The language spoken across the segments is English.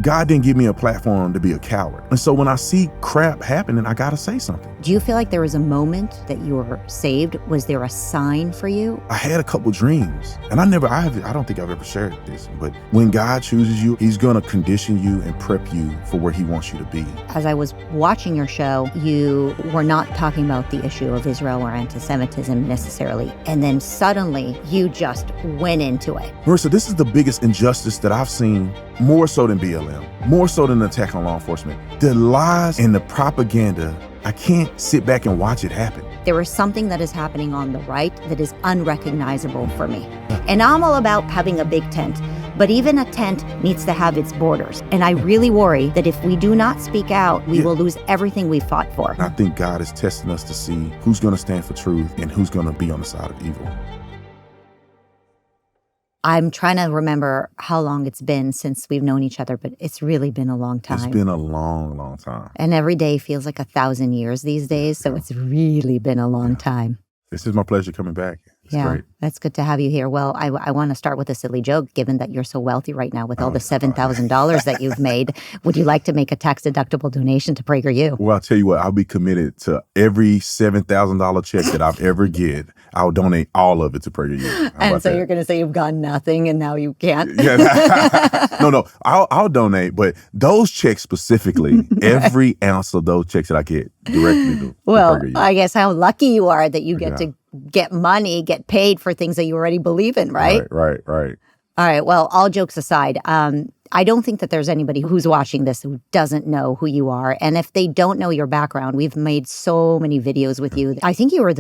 God didn't give me a platform to be a coward. And so when I see crap happening, I got to say something. Do you feel like there was a moment that you were saved? Was there a sign for you? I had a couple dreams, and I don't think I've ever shared this, but when God chooses you, he's going to condition you and prep you for where he wants you to be. As I was watching your show, you were not talking about the issue of Israel or anti-Semitism necessarily. And then suddenly you just went into it. Marissa, this is the biggest injustice that I've seen, more so than BLM, more so than the attack on law enforcement. The lies and the propaganda, I can't sit back and watch it happen. There is something that is happening on the right that is unrecognizable for me. And I'm all about having a big tent, but even a tent needs to have its borders. And I really worry that if we do not speak out, we will lose everything we fought for. I think God is testing us to see who's going to stand for truth and who's going to be on the side of evil. I'm trying to remember how long it's been since we've known each other, but it's really been a long time. It's been a long, long time. And every day feels like 1,000 years these days, so it's really been a long time. This is my pleasure coming back. It's great. That's good to have you here. Well, I want to start with a silly joke, given that you're so wealthy right now with all the $7,000 that you've made. Would you like to make a tax-deductible donation to PragerU? Well, I'll tell you what, I'll be committed to every $7,000 check that I've ever get. I'll donate all of it to PragerU. And so you're going to say you've gotten nothing and now you can't? No, I'll donate, but those checks specifically, every ounce of those checks that I get directly to PragerU. I guess how lucky you are that you get to get money, get paid for things that you already believe in, right? Right. All right. Well, all jokes aside, I don't think that there's anybody who's watching this who doesn't know who you are. And if they don't know your background, we've made so many videos with you. I think you were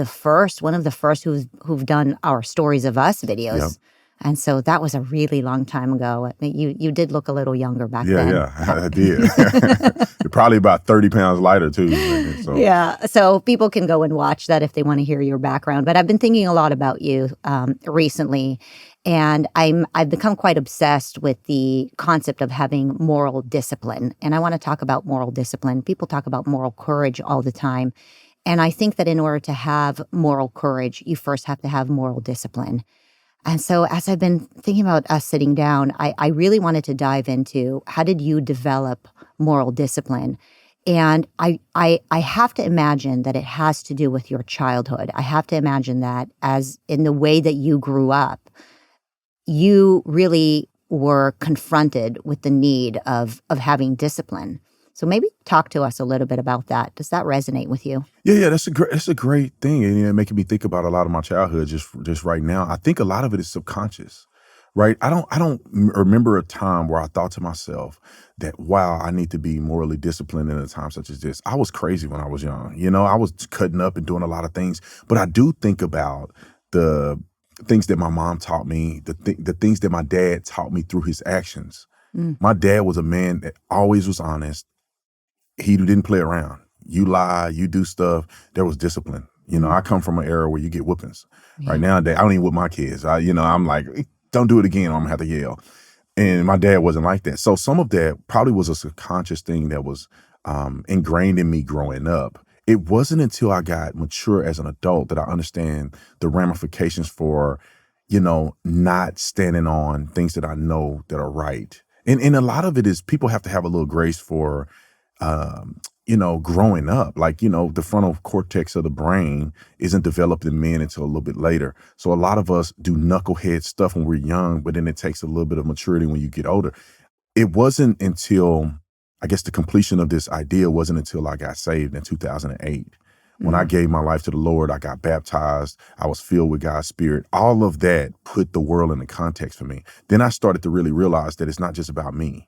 one of the first who've done our Stories of Us videos. Yep. And so that was a really long time ago. You did look a little younger back then. Yeah, I did. You're probably about 30 pounds lighter, too. So. Yeah, so people can go and watch that if they want to hear your background. But I've been thinking a lot about you recently, and I've become quite obsessed with the concept of having moral discipline. And I want to talk about moral discipline. People talk about moral courage all the time. And I think that in order to have moral courage, you first have to have moral discipline. And so as I've been thinking about us sitting down, I really wanted to dive into how did you develop moral discipline? And I have to imagine that it has to do with your childhood. I have to imagine that as in the way that you grew up, you really were confronted with the need of having discipline. So maybe talk to us a little bit about that. Does that resonate with you? Yeah, that's a great thing, and making me think about a lot of my childhood just right now. I think a lot of it is subconscious, right? I don't remember a time where I thought to myself that, wow, I need to be morally disciplined in a time such as this. I was crazy when I was young. I was cutting up and doing a lot of things, but I do think about the things that my mom taught me, the things that my dad taught me through his actions. My dad was a man that always was honest. He didn't play around. You lie, you do stuff. There was discipline. I come from an era where you get whoopings. Yeah. Right now, I don't even whip my kids. I'm like, don't do it again, or I'm gonna have to yell. And my dad wasn't like that. So some of that probably was a subconscious thing that was ingrained in me growing up. It wasn't until I got mature as an adult that I understand the ramifications for, not standing on things that I know that are right. And a lot of it is people have to have a little grace for growing up, like, the frontal cortex of the brain isn't developed in men until a little bit later. So a lot of us do knucklehead stuff when we're young, but then it takes a little bit of maturity when you get older. It wasn't until, I guess the completion of this idea wasn't until I got saved in 2008. When I gave my life to the Lord, I got baptized, I was filled with God's Spirit. All of that put the world into context for me. Then I started to really realize that it's not just about me.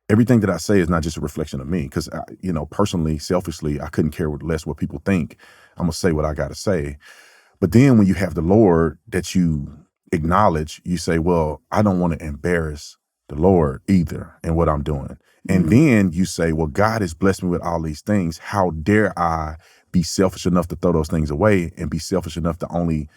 Everything that I say is not just a reflection of me, because, personally, selfishly, I couldn't care less what people think. I'm going to say what I got to say. But then when you have the Lord that you acknowledge, you say, well, I don't want to embarrass the Lord either in what I'm doing. And then you say, well, God has blessed me with all these things. How dare I be selfish enough to throw those things away and be selfish enough to only,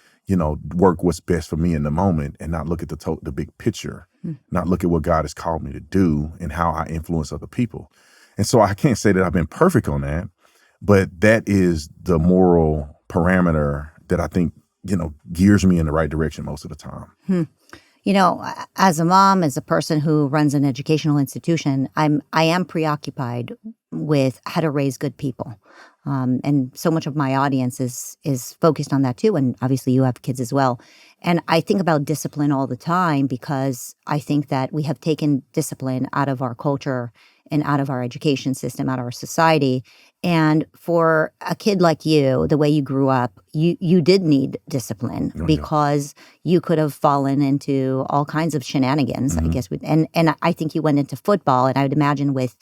work what's best for me in the moment and not look at the big picture, not look at what God has called me to do and how I influence other people. And so I can't say that I've been perfect on that, but that is the moral parameter that I think, gears me in the right direction most of the time. As a mom, as a person who runs an educational institution, I am preoccupied with how to raise good people. And so much of my audience is focused on that too. And obviously you have kids as well. And I think about discipline all the time because I think that we have taken discipline out of our culture and out of our education system, out of our society. And for a kid like you, the way you grew up, you did need discipline Oh, yeah. because you could have fallen into all kinds of shenanigans, I guess. And I think you went into football, and I would imagine with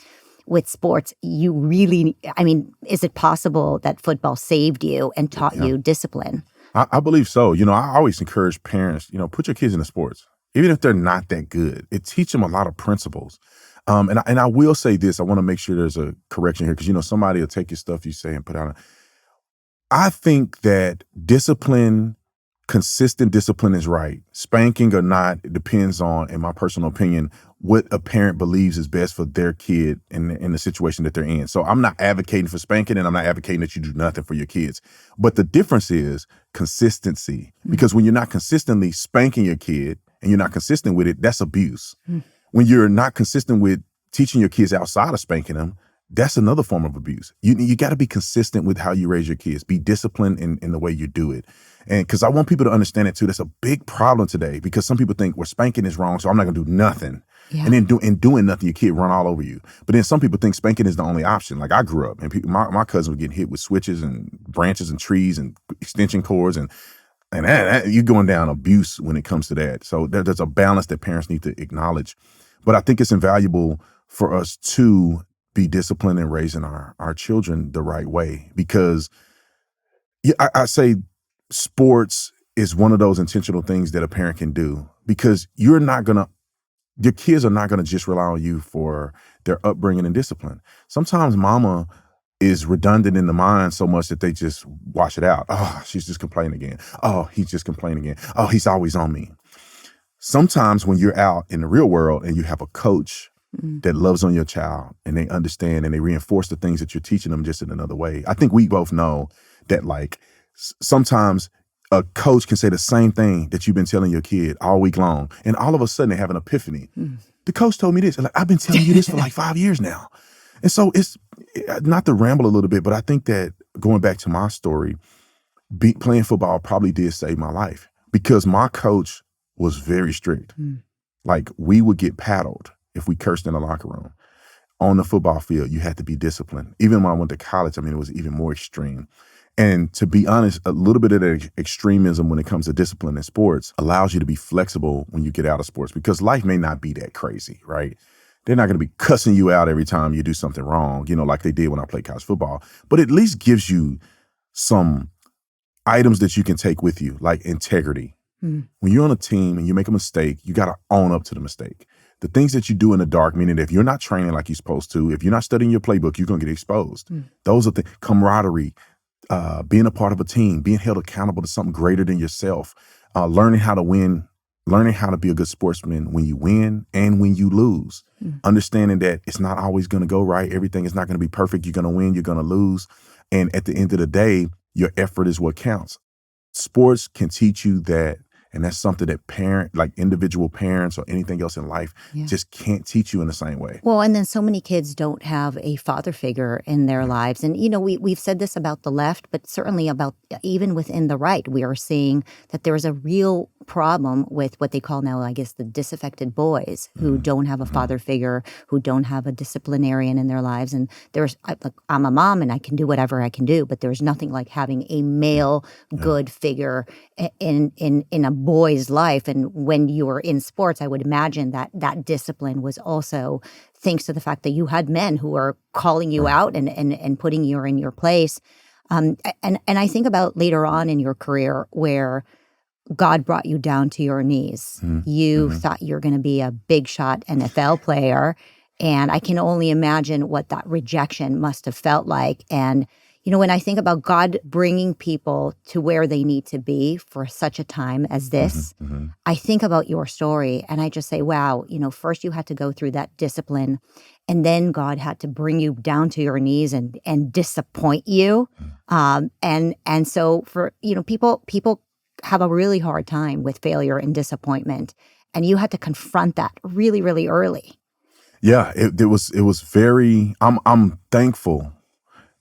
sports, you really, I mean, is it possible that football saved you and taught Yeah. you discipline? I believe so. I always encourage parents, put your kids into sports, even if they're not that good. It teaches them a lot of principles. And I will say this, I want to make sure there's a correction here because, somebody will take your stuff you say and put out. I think that consistent discipline is right. Spanking or not, it depends on, in my personal opinion, what a parent believes is best for their kid in the situation that they're in. So I'm not advocating for spanking, and I'm not advocating that you do nothing for your kids. But the difference is consistency. Because when you're not consistently spanking your kid and you're not consistent with it, that's abuse. When you're not consistent with teaching your kids outside of spanking them, that's another form of abuse. You got to be consistent with how you raise your kids. Be disciplined in the way you do it. And because I want people to understand it too, that's a big problem today because some people think, well, spanking is wrong, so I'm not going to do nothing. Yeah. And then doing nothing, your kid run all over you. But then some people think spanking is the only option. Like I grew up and my cousin would get hit with switches and branches and trees and extension cords and you're going down abuse when it comes to that. So there's a balance that parents need to acknowledge. But I think it's invaluable for us to be disciplined in raising our children the right way. Because I say sports is one of those intentional things that a parent can do because your kids are not going to just rely on you for their upbringing and discipline. Sometimes mama is redundant in the mind so much that they just wash it out. Oh, she's just complaining again. Oh, he's just complaining again. Oh, he's always on me. Sometimes when you're out in the real world and you have a coach that loves on your child and they understand and they reinforce the things that you're teaching them just in another way. I think we both know that sometimes a coach can say the same thing that you've been telling your kid all week long. And all of a sudden they have an epiphany. The coach told me this. And I've been telling you this for 5 years now. And so it's not to ramble a little bit, but I think that going back to my story, playing football probably did save my life because my coach was very strict. We would get paddled if we cursed in the locker room. On the football field, you had to be disciplined. Even when I went to college, it was even more extreme. And to be honest, a little bit of that extremism when it comes to discipline in sports allows you to be flexible when you get out of sports because life may not be that crazy, right? They're not going to be cussing you out every time you do something wrong, like they did when I played college football. But at least gives you some items that you can take with you, like integrity. When you're on a team and you make a mistake, you got to own up to the mistake. The things that you do in the dark, meaning if you're not training like you're supposed to, if you're not studying your playbook, you're going to get exposed. Those are the camaraderie, being a part of a team, being held accountable to something greater than yourself, learning how to win, learning how to be a good sportsman when you win and when you lose, understanding that it's not always going to go right. Everything is not going to be perfect. You're going to win, you're going to lose. And at the end of the day, your effort is what counts. Sports can teach you that. And that's something that individual parents or anything else in life just can't teach you in the same way. Well, and then so many kids don't have a father figure in their lives. And, we've said this about the left, but certainly about even within the right, we are seeing that there is a real problem with what they call now, I guess, the disaffected boys who don't have a father figure, who don't have a disciplinarian in their lives. And I'm a mom and I can do whatever I can do, but there's nothing like having a male good figure in a boy's life. And when you were in sports, I would imagine that discipline was also thanks to the fact that you had men who were calling you out and putting you in your place. And I think about later on in your career where God brought you down to your knees. You thought you were going to be a big shot NFL player. And I can only imagine what that rejection must have felt like. And, when I think about God bringing people to where they need to be for such a time as this, I think about your story and I just say, wow, first you had to go through that discipline and then God had to bring you down to your knees and disappoint you. And so for, people have a really hard time with failure and disappointment. and you had to confront that really, really early. Yeah, it was very. I'm thankful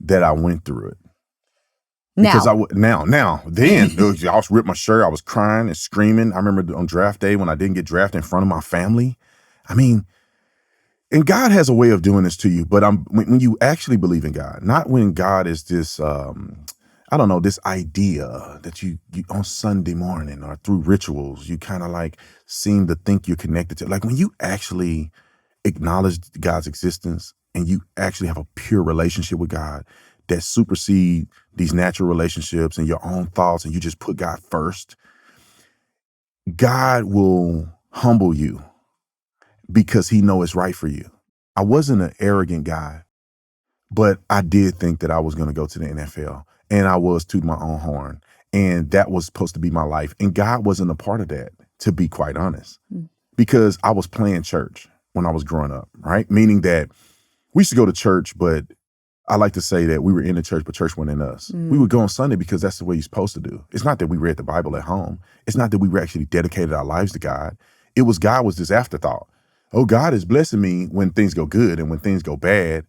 that I went through it. Because Now, then I was ripped my shirt. I was crying and screaming. I remember on draft day when I didn't get drafted in front of my family. I mean, and God has a way of doing this to you. But when you actually believe in God, not when God is this, I don't know, this idea that you on Sunday morning or through rituals, you kind of like seem to think you're connected to. Like when you actually acknowledge God's existence and you actually have a pure relationship with God that supersede these natural relationships and your own thoughts, and you just put God first, God will humble you because he knows it's right for you. I wasn't an arrogant guy, but I did think that I was going to go to the NFL, and I was tooting my own horn, and that was supposed to be my life. And God wasn't a part of that, to be quite honest, because I was playing church when I was growing up, right? Meaning that we used to go to church, but I like to say that we were in the church, but church wasn't in us. We would go on Sunday because that's the way you're supposed to do. It's not that we read the Bible at home. It's not that we were actually dedicated our lives to God. It was God was this afterthought. Oh, God is blessing me when things go good, and when things go bad,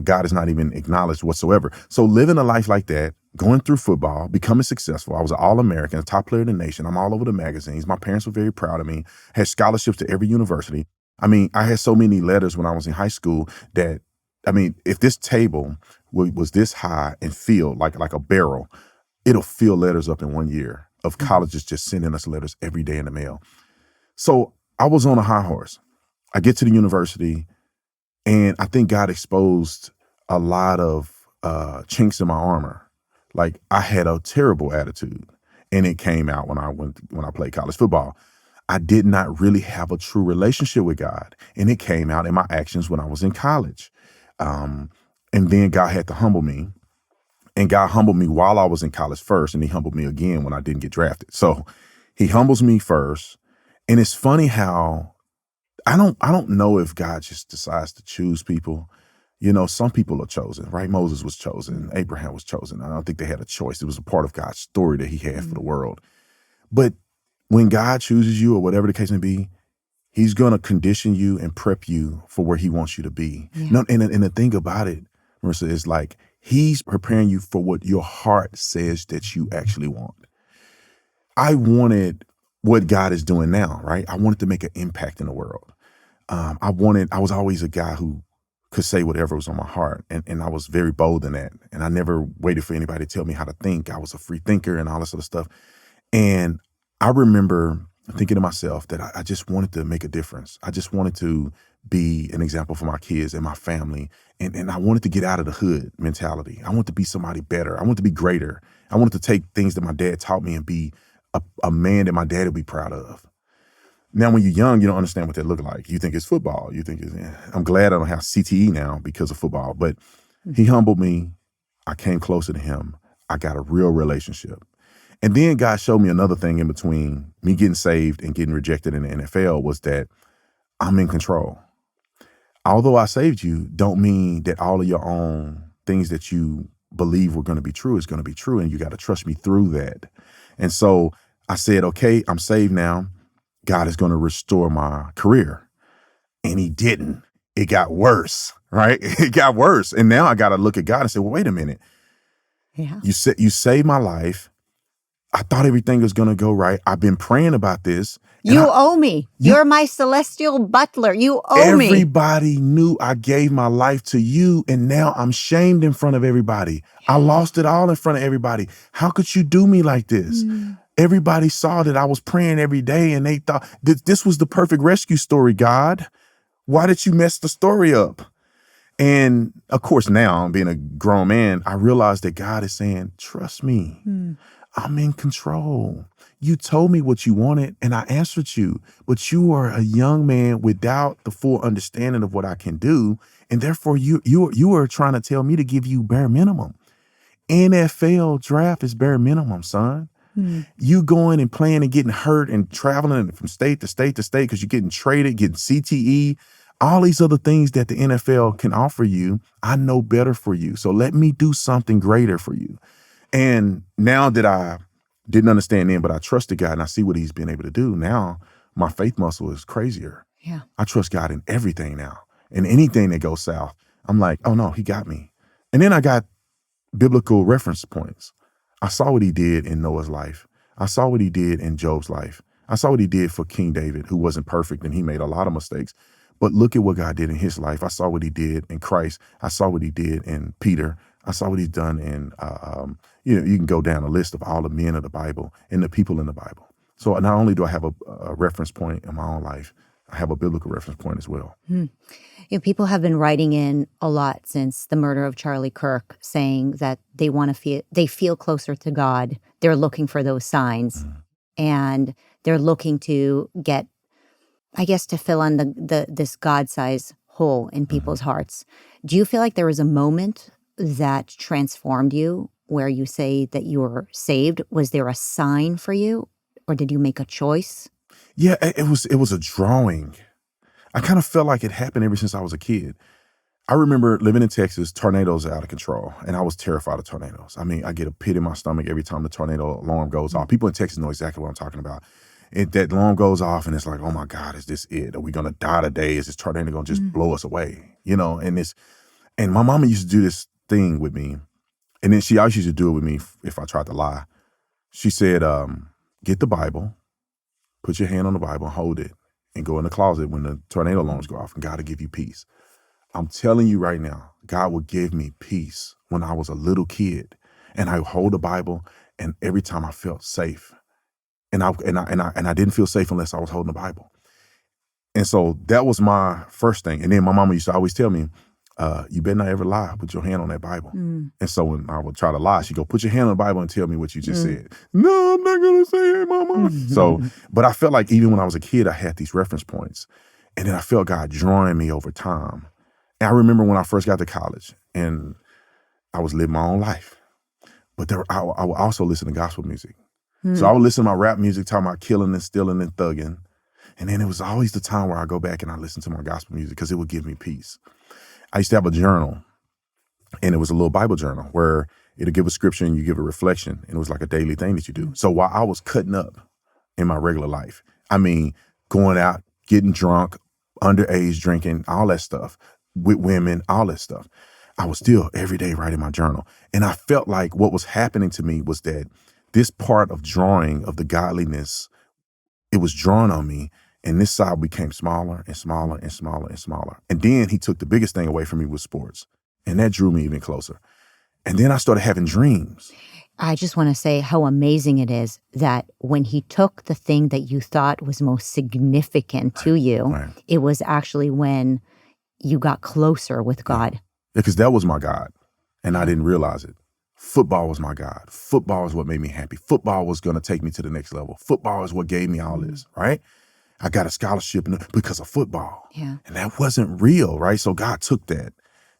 God is not even acknowledged whatsoever. So living a life like that, going through football, becoming successful. I was an All-American, a top player in the nation. I'm all over the magazines. My parents were very proud of me. Had scholarships to every university. I mean, I had so many letters when I was in high school that, if this table was this high and filled like a barrel, it'll fill letters up in 1 year of colleges just sending us letters every day in the mail. So I was on a high horse. I get to the university, and I think God exposed a lot of chinks in my armor. Like I had a terrible attitude, and it came out when I played college football. I did not really have a true relationship with God, and it came out in my actions when I was in college. And then God had to humble me, and God humbled me while I was in college first, and he humbled me again when I didn't get drafted. So he humbles me first. And it's funny how I don't know if God just decides to choose people. Some people are chosen, right? Moses was chosen. Abraham was chosen. I don't think they had a choice. It was a part of God's story that he had for the world. But when God chooses you, or whatever the case may be, he's going to condition you and prep you for where he wants you to be. Yeah. No, and the thing about it, Marissa, is like he's preparing you for what your heart says that you actually want. I wanted what God is doing now, right? I wanted to make an impact in the world. I was always a guy who could say whatever was on my heart. And I was very bold in that. And I never waited for anybody to tell me how to think. I was a free thinker and all this other stuff. And I remember thinking to myself that I just wanted to make a difference. I just wanted to be an example for my kids and my family. And I wanted to get out of the hood mentality. I wanted to be somebody better. I wanted to be greater. I wanted to take things that my dad taught me and be a man that my dad would be proud of. Now, when you're young, you don't understand what that look like. You think it's football. You think I'm glad I don't have CTE now because of football. But he humbled me. I came closer to him. I got a real relationship. And then God showed me another thing in between me getting saved and getting rejected in the NFL was that I'm in control. Although I saved you, don't mean that all of your own things that you believe were going to be true is going to be true. And you got to trust me through that. And so I said, okay, I'm saved now. God is going to restore my career. And he didn't. It got worse, right? It got worse. And now I got to look at God and say, well, wait a minute. Yeah. You saved my life. I thought everything was going to go right. I've been praying about this. You owe me. You're my celestial butler. You owe me. Everybody knew I gave my life to you, and now I'm shamed in front of everybody. I lost it all in front of everybody. How could you do me like this? Everybody saw that I was praying every day, and they thought this was the perfect rescue story, God. Why did you mess the story up? And of course, now being a grown man, I realize that God is saying, trust me. I'm in control. You told me what you wanted and I answered you, but you are a young man without the full understanding of what I can do. And therefore you are trying to tell me to give you bare minimum. NFL draft is bare minimum, son. You going and playing and getting hurt and traveling from state to state to state because you're getting traded, getting CTE, all these other things that the NFL can offer you. I know better for you. So let me do something greater for you. And now that I didn't understand then, but I trusted God and I see what he's been able to do now, my faith muscle is crazier. Yeah. I trust God in everything now. And anything that goes south, I'm like, oh no, he got me. And then I got biblical reference points. I saw what he did in Noah's life. I saw what he did in Job's life. I saw what he did for King David, who wasn't perfect and he made a lot of mistakes. But look at what God did in his life. I saw what he did in Christ. I saw what he did in Peter. I saw what he's done in, you can go down a list of all the men of the Bible and the people in the Bible. So not only do I have a reference point in my own life, I have a biblical reference point as well. People have been writing in a lot since the murder of Charlie Kirk, saying that they feel closer to God. They're looking for those signs, and they're looking to get, I guess, to fill in this God-sized hole in people's hearts. Do you feel like there was a moment that transformed you, where you say that you were saved? Was there a sign for you, or did you make a choice? Yeah, it was a drawing. I kind of felt like it happened ever since I was a kid. I remember living in Texas, tornadoes are out of control, and I was terrified of tornadoes. I mean, I get a pit in my stomach every time the tornado alarm goes off. People in Texas know exactly what I'm talking about. That alarm goes off, and it's like, oh my God, is this it? Are we gonna die today? Is this tornado gonna just blow us away? And my mama used to do this thing with me, and then she always used to do it with me if I tried to lie. She said, get the Bible, put your hand on the Bible, and hold it, and go in the closet when the tornado alarms go off, and God will give you peace. I'm telling you right now, God will give me peace when I was a little kid, and I hold the Bible, and every time I felt safe, and I didn't feel safe unless I was holding the Bible. And so that was my first thing. And then my mama used to always tell me, you better not ever lie. Put your hand on that Bible. And so when I would try to lie, she'd go, put your hand on the Bible and tell me what you just said. No, I'm not going to say it, mama. So, but I felt like even when I was a kid, I had these reference points. And then I felt God drawing me over time. And I remember when I first got to college and I was living my own life. But I would also listen to gospel music. So I would listen to my rap music, talking about killing and stealing and thugging. And then it was always the time where I go back and I listen to my gospel music because it would give me peace. I used to have a journal, and it was a little Bible journal where it'll give a scripture and you give a reflection, and it was like a daily thing that you do. So while I was cutting up in my regular life, I mean, going out, getting drunk, underage drinking, all that stuff, with women, all that stuff, I was still every day writing my journal. And I felt like what was happening to me was that this part of drawing of the godliness, it was drawn on me. And this side became smaller and smaller and smaller and smaller. And then he took the biggest thing away from me with sports. And that drew me even closer. And then I started having dreams. I just want to say how amazing it is that when he took the thing that you thought was most significant to you, it was actually when you got closer with God. Because that was my God. And I didn't realize it. Football was my God. Football is what made me happy. Football was going to take me to the next level. Football is what gave me all this, right? I got a scholarship because of football. Yeah. And that wasn't real, right? So God took that.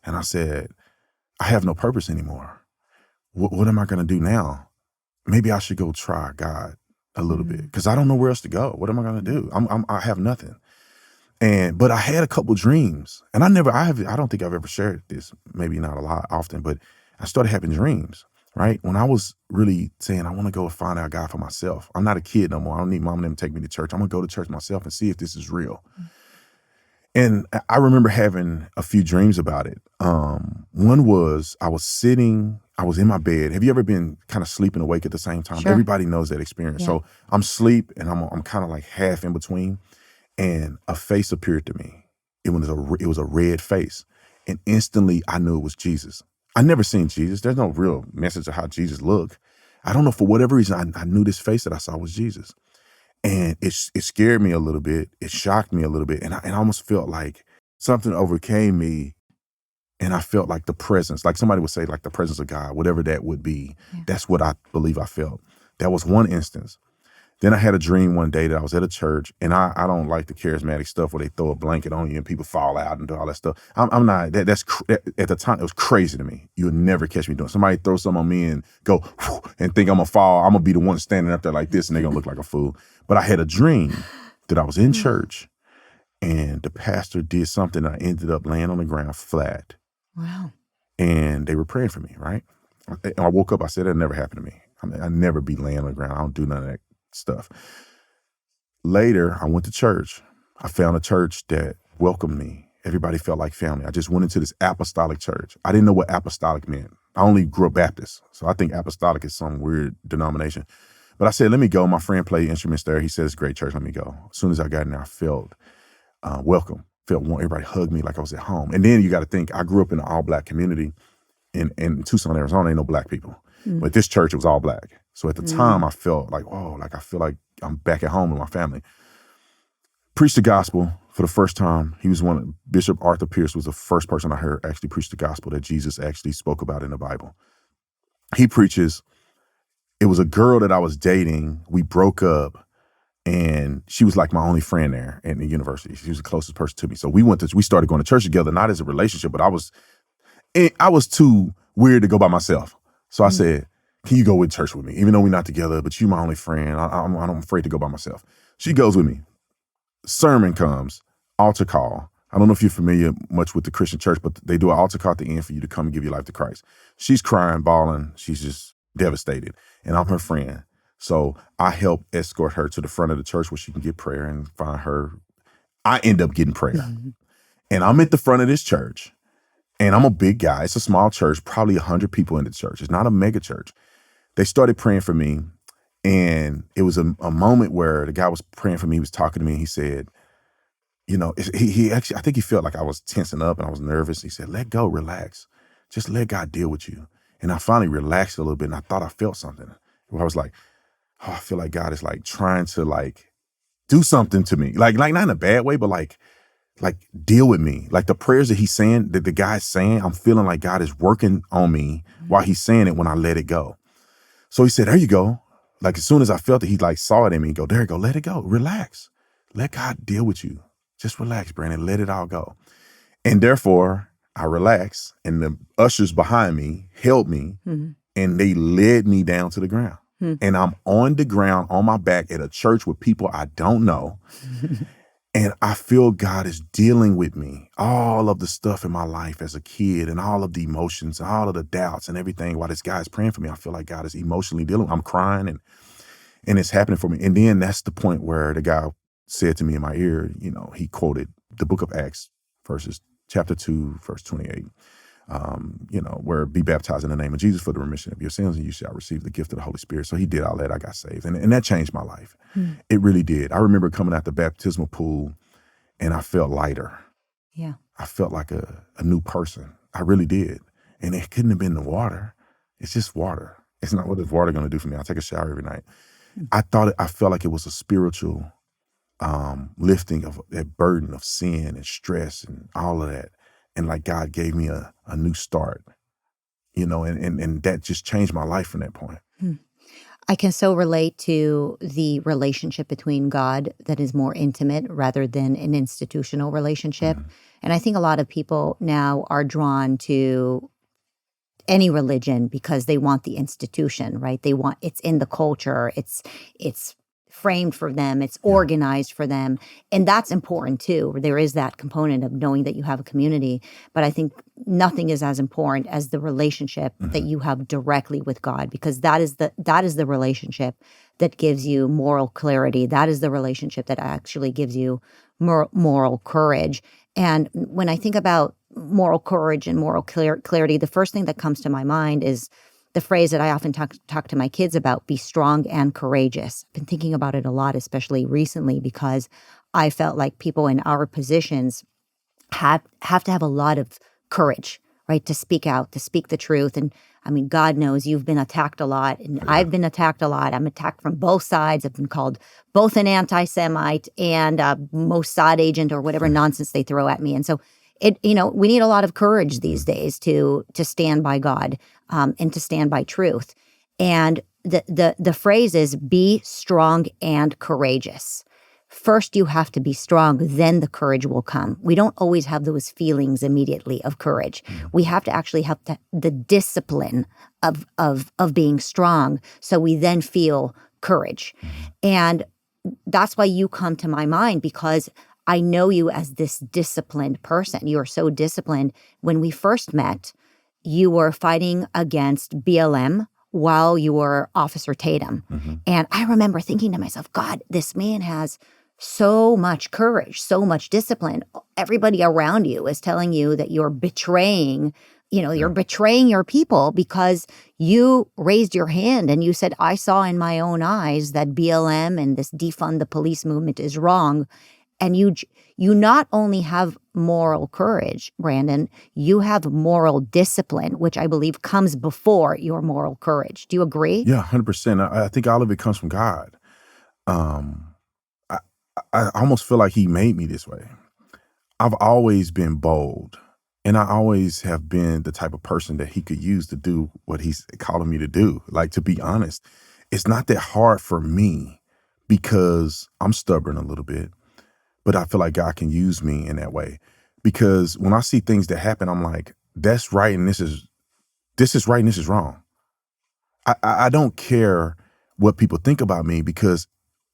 And I said, I have no purpose anymore. What am I going to do now? Maybe I should go try God a little bit because I don't know where else to go. What am I going to do? I have nothing. But I had a couple dreams, and I don't think I've ever shared this, maybe not a lot often, but I started having dreams, right? When I was really saying, I want to go find out God for myself. I'm not a kid no more. I don't need mom and them to take me to church. I'm going to go to church myself and see if this is real. And I remember having a few dreams about it. One was I was in my bed. Have you ever been kind of sleeping awake at the same time? Sure. Everybody knows that experience. Yeah. So I'm asleep and I'm kind of like half in between. And a face appeared to me. It was a red face. And instantly I knew it was Jesus. I never seen Jesus. There's no real message of how Jesus looked. I don't know, for whatever reason, I knew this face that I saw was Jesus. And it scared me a little bit. It shocked me a little bit. And I almost felt like something overcame me. And I felt like the presence, like somebody would say, like the presence of God, whatever that would be. Yeah. That's what I believe I felt. That was one instance. Then I had a dream one day that I was at a church, and I don't like the charismatic stuff where they throw a blanket on you and people fall out and do all that stuff. I'm not, that's at the time, it was crazy to me. You would never catch me doing it. Somebody throw something on me and go, whew, and think I'm gonna fall. I'm gonna be the one standing up there like this and they're gonna look like a fool. But I had a dream that I was in church and the pastor did something. And I ended up laying on the ground flat. Wow. And they were praying for me, right? And I woke up, I said, that never happened to me. I never be laying on the ground. I don't do none of that stuff. Later, I went to church. I found a church that welcomed me. Everybody felt like family. I just went into this apostolic church. I didn't know what apostolic meant. I only grew up Baptist, so I think apostolic is some weird denomination. But I said, let me go. My friend played instruments there. He said, it's a great church. Let me go. As soon as I got in there, I felt welcome. Felt warm. Everybody hugged me like I was at home. And then you got to think, I grew up in an all-black community in Tucson, Arizona. Ain't no black people. But this church, it was all black. So at the time, I felt like, whoa, like I feel like I'm back at home with my family. Preached the gospel for the first time. He was Bishop Arthur Pierce was the first person I heard actually preach the gospel that Jesus actually spoke about in the Bible. He preaches. It was a girl that I was dating. We broke up, and she was like my only friend there in the university. She was the closest person to me. So we started going to church together, not as a relationship, but I was too weird to go by myself. So I said, can you go with church with me? Even though we're not together, but you're my only friend. I'm afraid to go by myself. She goes with me. Sermon comes, altar call. I don't know if you're familiar much with the Christian church, but they do an altar call at the end for you to come and give your life to Christ. She's crying, bawling. She's just devastated. And I'm her friend. So I help escort her to the front of the church where she can get prayer and find her. I end up getting prayer. And I'm at the front of this church. And I'm a big guy. It's a small church, probably 100 people in the church. It's not a mega church. They started praying for me. And it was a moment where the guy was praying for me. He was talking to me. And he said, you know, he actually, I think he felt like I was tensing up and I was nervous. He said, let go, relax. Just let God deal with you. And I finally relaxed a little bit and I thought I felt something. Where I was like, oh, I feel like God is like trying to like do something to me. Like not in a bad way, but like deal with me. Like the prayers that he's saying, that the guy's saying, I'm feeling like God is working on me while he's saying it when I let it go. So he said, there you go. Like as soon as I felt it, he like saw it in me and go, there you go, let it go, relax. Let God deal with you. Just relax, Brandon, let it all go. And therefore, I relaxed and the ushers behind me held me and they led me down to the ground. And I'm on the ground on my back at a church with people I don't know. And I feel God is dealing with me, all of the stuff in my life as a kid and all of the emotions, all of the doubts and everything. While this guy is praying for me, I feel like God is emotionally dealing. I'm crying and it's happening for me. And then that's the point where the guy said to me in my ear, you know, he quoted the book of Acts, chapter 2, verse 28, you know, where be baptized in the name of Jesus for the remission of your sins and you shall receive the gift of the Holy Spirit. So he did all that. I got saved. And that changed my life. It really did. I remember coming out the baptismal pool and I felt lighter. Yeah. I felt like a new person. I really did. And it couldn't have been the water. It's just water. It's not what is water going to do for me. I take a shower every night. I felt like it was a spiritual lifting of that burden of sin and stress and all of that. And like God gave me a new start, you know, and that just changed my life from that point. I can so relate to the relationship between God that is more intimate rather than an institutional relationship. And I think a lot of people now are drawn to any religion because they want the institution, right? They want, it's in the culture, it's framed for them, it's organized for them. And that's important too. There is that component of knowing that you have a community. But I think nothing is as important as the relationship that you have directly with God, because that is the relationship that gives you moral clarity. That is the relationship that actually gives you moral courage. And when I think about moral courage and moral clarity, the first thing that comes to my mind is the phrase that I often talk to my kids about: be strong and courageous. I've been thinking about it a lot, especially recently, because I felt like people in our positions have to have a lot of courage, right? To speak out, to speak the truth. And I mean, God knows you've been attacked a lot, and I've been attacked a lot. I'm attacked from both sides. I've been called both an anti-Semite and a Mossad agent or whatever nonsense they throw at me. And so we need a lot of courage these days to stand by God and to stand by truth. And the phrase is be strong and courageous. First, you have to be strong, then the courage will come. We don't always have those feelings immediately of courage. We have to actually have the discipline of being strong, so we then feel courage. And that's why you come to my mind, because I know you as this disciplined person. You are so disciplined. When we first met, you were fighting against BLM while you were Officer Tatum. Mm-hmm. And I remember thinking to myself, God, this man has so much courage, so much discipline. Everybody around you is telling you that you're betraying, you're betraying your people because you raised your hand and you said, I saw in my own eyes that BLM and this defund the police movement is wrong. And you not only have moral courage, Brandon, you have moral discipline, which I believe comes before your moral courage. Do you agree? Yeah, 100%. I think all of it comes from God. Um, I, I almost feel like he made me this way. I've always been bold, and I always have been the type of person that he could use to do what he's calling me to do. Like, to be honest, it's not that hard for me because I'm stubborn a little bit, but I feel like God can use me in that way. Because when I see things that happen, I'm like, that's right, and this is right, and this is wrong. I don't care what people think about me, because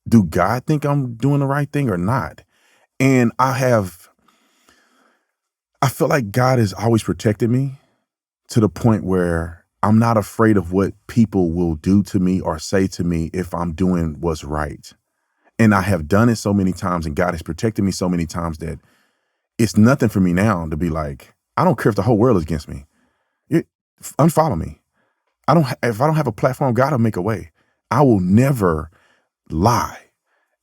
do God think I'm doing the right thing or not? And I feel like God has always protected me to the point where I'm not afraid of what people will do to me or say to me if I'm doing what's right. And I have done it so many times, and God has protected me so many times that it's nothing for me now to be like, I don't care if the whole world is against me. Unfollow me. If I don't have a platform, God will make a way. I will never lie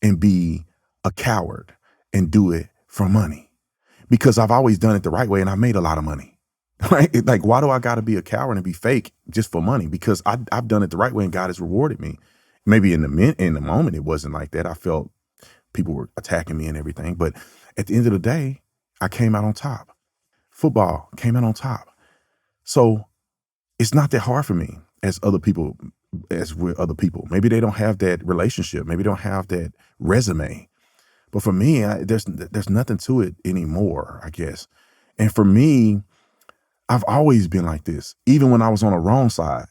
and be a coward and do it for money, because I've always done it the right way and I've made a lot of money. Right? Like, why do I got to be a coward and be fake just for money? Because I've done it the right way and God has rewarded me. Maybe in the moment it wasn't like that. I felt people were attacking me and everything, but at the end of the day, I came out on top. Football came out on top. So it's not that hard for me as with other people. Maybe they don't have that relationship. Maybe they don't have that resume. But for me, there's nothing to it anymore, I guess. And for me, I've always been like this. Even when I was on the wrong side,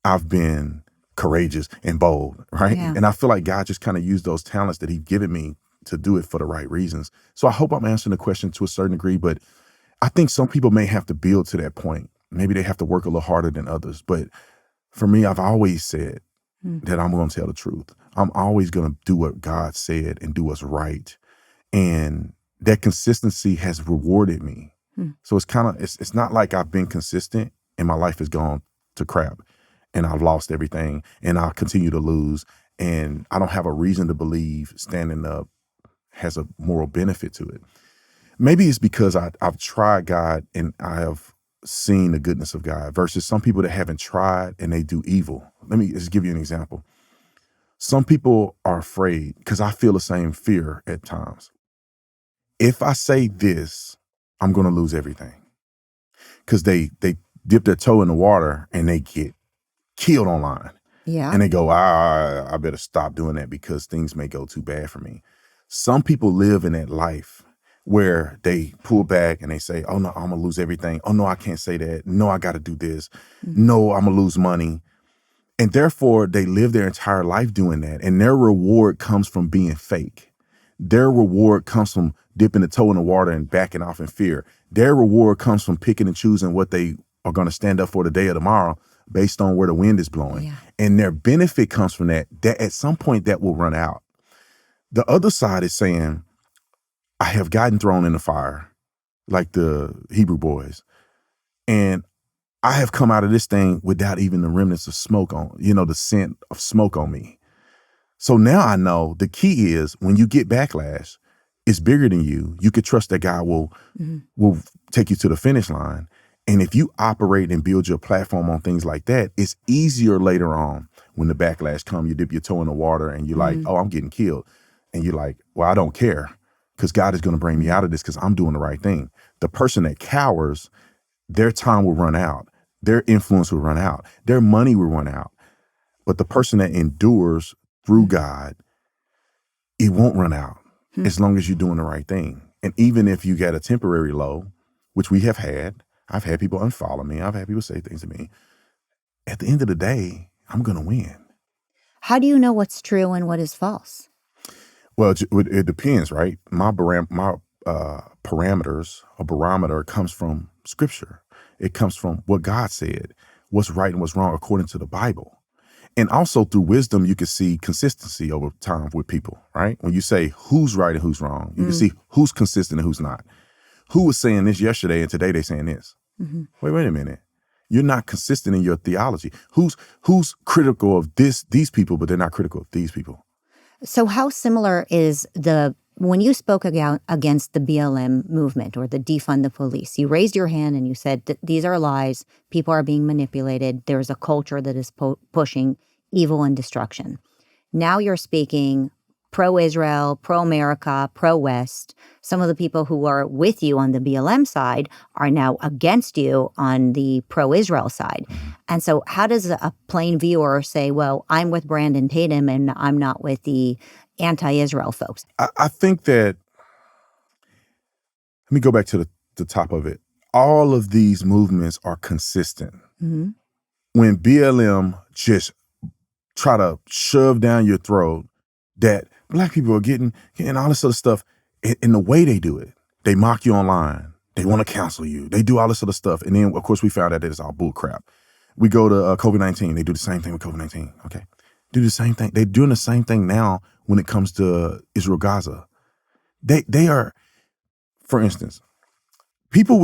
I've been courageous and bold, right? Yeah. And I feel like God just kind of used those talents that he's given me to do it for the right reasons. So I hope I'm answering the question to a certain degree, but I think some people may have to build to that point. Maybe they have to work a little harder than others. But for me, I've always said that I'm going to tell the truth. I'm always going to do what God said and do what's right. And that consistency has rewarded me. So it's not like I've been consistent and my life has gone to crap and I've lost everything and I'll continue to lose. And I don't have a reason to believe standing up has a moral benefit to it. Maybe it's because I've tried God and I have seen the goodness of God versus some people that haven't tried and they do evil. Let me just give you an example. Some people are afraid, because I feel the same fear at times. If I say this, I'm going to lose everything, because they dip their toe in the water and they get killed online. Yeah. And they go, I better stop doing that because things may go too bad for me. Some people live in that life where they pull back and they say, oh no, I'm gonna lose everything. Oh no, I can't say that. No, I gotta do this. No, I'm gonna lose money. And therefore they live their entire life doing that. And their reward comes from being fake. Their reward comes from dipping the toe in the water and backing off in fear. Their reward comes from picking and choosing what they are gonna stand up for today or tomorrow based on where the wind is blowing. Yeah. And their benefit comes from that at some point that will run out. The other side is saying, I have gotten thrown in the fire, like the Hebrew boys, and I have come out of this thing without even the remnants of smoke on, the scent of smoke on me. So now I know the key is when you get backlash, it's bigger than you. You could trust that God will take you to the finish line. And if you operate and build your platform on things like that, it's easier later on when the backlash comes. You dip your toe in the water and you're like, oh, I'm getting killed. And you're like, well, I don't care, because God is going to bring me out of this because I'm doing the right thing. The person that cowers, their time will run out. Their influence will run out. Their money will run out. But the person that endures through God, it won't run out as long as you're doing the right thing. And even if you get a temporary low, which we have had, I've had people unfollow me. I've had people say things to me. At the end of the day, I'm going to win. How do you know what's true and what is false? Well, it depends, right? My parameters, a barometer, comes from Scripture. It comes from what God said. what's right and what's wrong according to the Bible. And also through wisdom, you can see consistency over time with people, right? When you say who's right and who's wrong, you can see who's consistent and who's not. Who was saying this yesterday and today they're saying this? Wait a minute. You're not consistent in your theology. Who's critical of these people, but they're not critical of these people? So how similar is when you spoke against the BLM movement or the defund the police, you raised your hand and you said that these are lies, people are being manipulated, there's a culture that is pushing evil and destruction. Now you're speaking pro-Israel, pro-America, pro-West. Some of the people who are with you on the BLM side are now against you on the pro-Israel side. And so how does a plain viewer say, well, I'm with Brandon Tatum and I'm not with the anti-Israel folks? I think that, let me go back to the top of it. All of these movements are consistent. When BLM just try to shove down your throat that Black people are getting all this other stuff, in the way they do it, they mock you online. They want to cancel you. They do all this other stuff. And then, of course, we found out that it's all bull crap. We go to COVID-19. They do the same thing with COVID-19. Okay. Do the same thing. They're doing the same thing now when it comes to Israel, Gaza. They are, for instance, people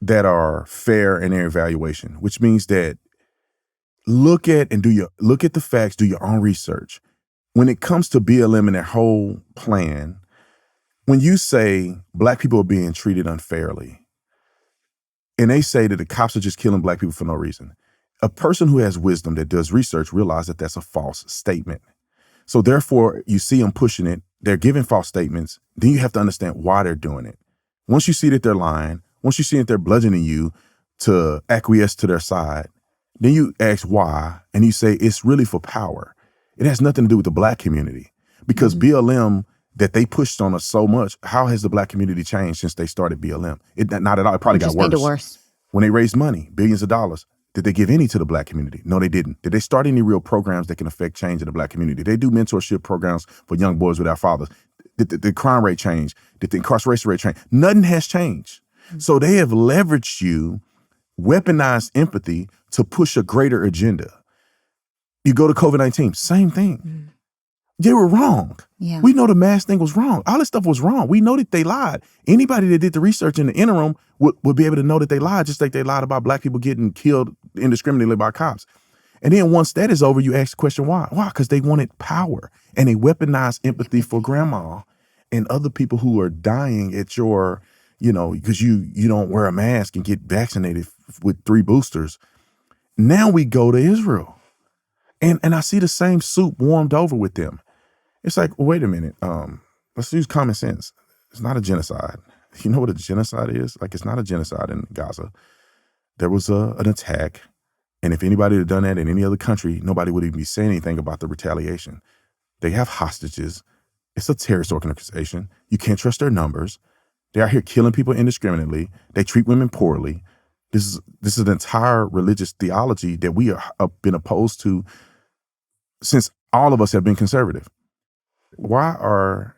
that are fair in their evaluation, which means that look at the facts, do your own research. When it comes to BLM and their whole plan, when you say Black people are being treated unfairly, and they say that the cops are just killing Black people for no reason, a person who has wisdom that does research realizes that that's a false statement. So therefore, you see them pushing it, they're giving false statements, then you have to understand why they're doing it. Once you see that they're lying, once you see that they're bludgeoning you to acquiesce to their side, then you ask why, and you say it's really for power. It has nothing to do with the Black community. Because BLM, that they pushed on us so much, how has the Black community changed since they started BLM? Not at all. It probably got worse. Made it worse. When they raised money, billions of dollars, did they give any to the Black community? No, they didn't. Did they start any real programs that can affect change in the Black community? Did they do mentorship programs for young boys without fathers? Did the crime rate change? Did the incarceration rate change? Nothing has changed. So they have leveraged you, weaponized empathy to push a greater agenda. You go to COVID-19, same thing. They were wrong. Yeah. We know the mask thing was wrong. All this stuff was wrong. We know that they lied. Anybody that did the research in the interim would be able to know that they lied, just like they lied about Black people getting killed indiscriminately by cops. And then once that is over, you ask the question, why? Why? Because they wanted power. And they weaponized empathy for grandma and other people who are dying at your, because you don't wear a mask and get vaccinated with 3 boosters. Now we go to Israel. And I see the same soup warmed over with them. It's like, well, wait a minute. Let's use common sense. It's not a genocide. You know what a genocide is? Like, it's not a genocide in Gaza. There was an attack. And if anybody had done that in any other country, nobody would even be saying anything about the retaliation. They have hostages. It's a terrorist organization. You can't trust their numbers. They're out here killing people indiscriminately. They treat women poorly. This is an entire religious theology that we have been opposed to since all of us have been conservative. Why are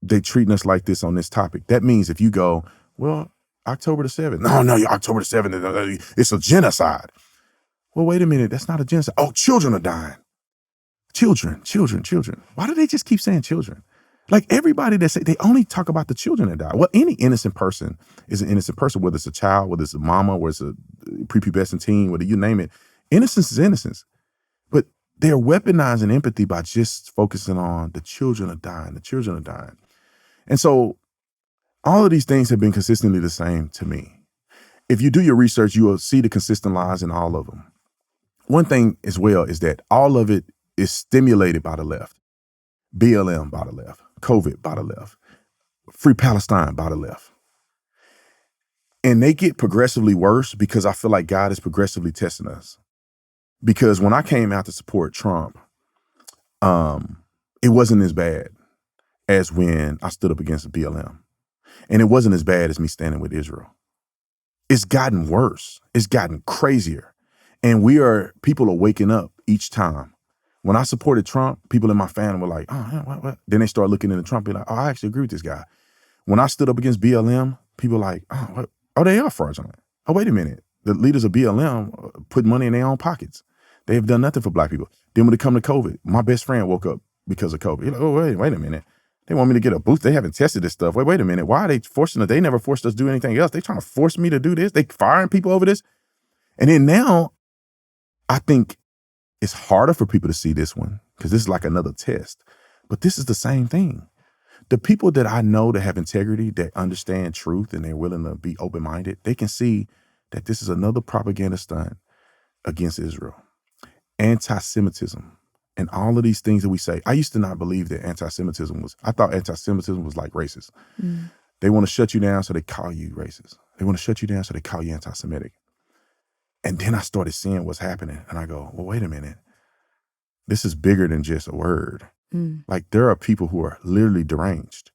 they treating us like this on this topic? That means if you go, well, October the 7th. No, October the 7th, it's a genocide. Well, wait a minute, that's not a genocide. Oh, children are dying. Children. Why do they just keep saying children? Like everybody that say, they only talk about the children that die. Well, any innocent person is an innocent person, whether it's a child, whether it's a mama, whether it's a prepubescent teen, whether you name it. Innocence is innocence. But they're weaponizing empathy by just focusing on the children are dying. And so all of these things have been consistently the same to me. If you do your research, you will see the consistent lies in all of them. One thing as well is that all of it is stimulated by the left. BLM by the left, COVID by the left, Free Palestine by the left. And they get progressively worse because I feel like God is progressively testing us. Because when I came out to support Trump, it wasn't as bad as when I stood up against BLM. And it wasn't as bad as me standing with Israel. It's gotten worse. It's gotten crazier. And people are waking up each time. When I supported Trump, people in my family were like, oh, what? Then they start looking into Trump and be like, oh, I actually agree with this guy. When I stood up against BLM, people were like, oh, what? Oh, they are fraudulent. Oh, wait a minute. the leaders of BLM put money in their own pockets. They have done nothing for black people. Then when it come to COVID, my best friend woke up because of COVID. He's like, oh, wait a minute. They want me to get a boost. They haven't tested this stuff. Wait a minute. Why are they forcing us? They never forced us to do anything else. They trying to force me to do this. They firing people over this. And then now, I think it's harder for people to see this one because this is like another test. But this is the same thing. The people that I know that have integrity, that understand truth, and they're willing to be open-minded, they can see that this is another propaganda stunt against Israel. Anti-Semitism and all of these things that we say. I used to not believe that I thought anti-Semitism was like racist. Mm. They want to shut you down, so they call you racist. They want to shut you down, so they call you anti-Semitic. And then I started seeing what's happening, and I go, well, wait a minute. This is bigger than just a word. Mm. Like, there are people who are literally deranged.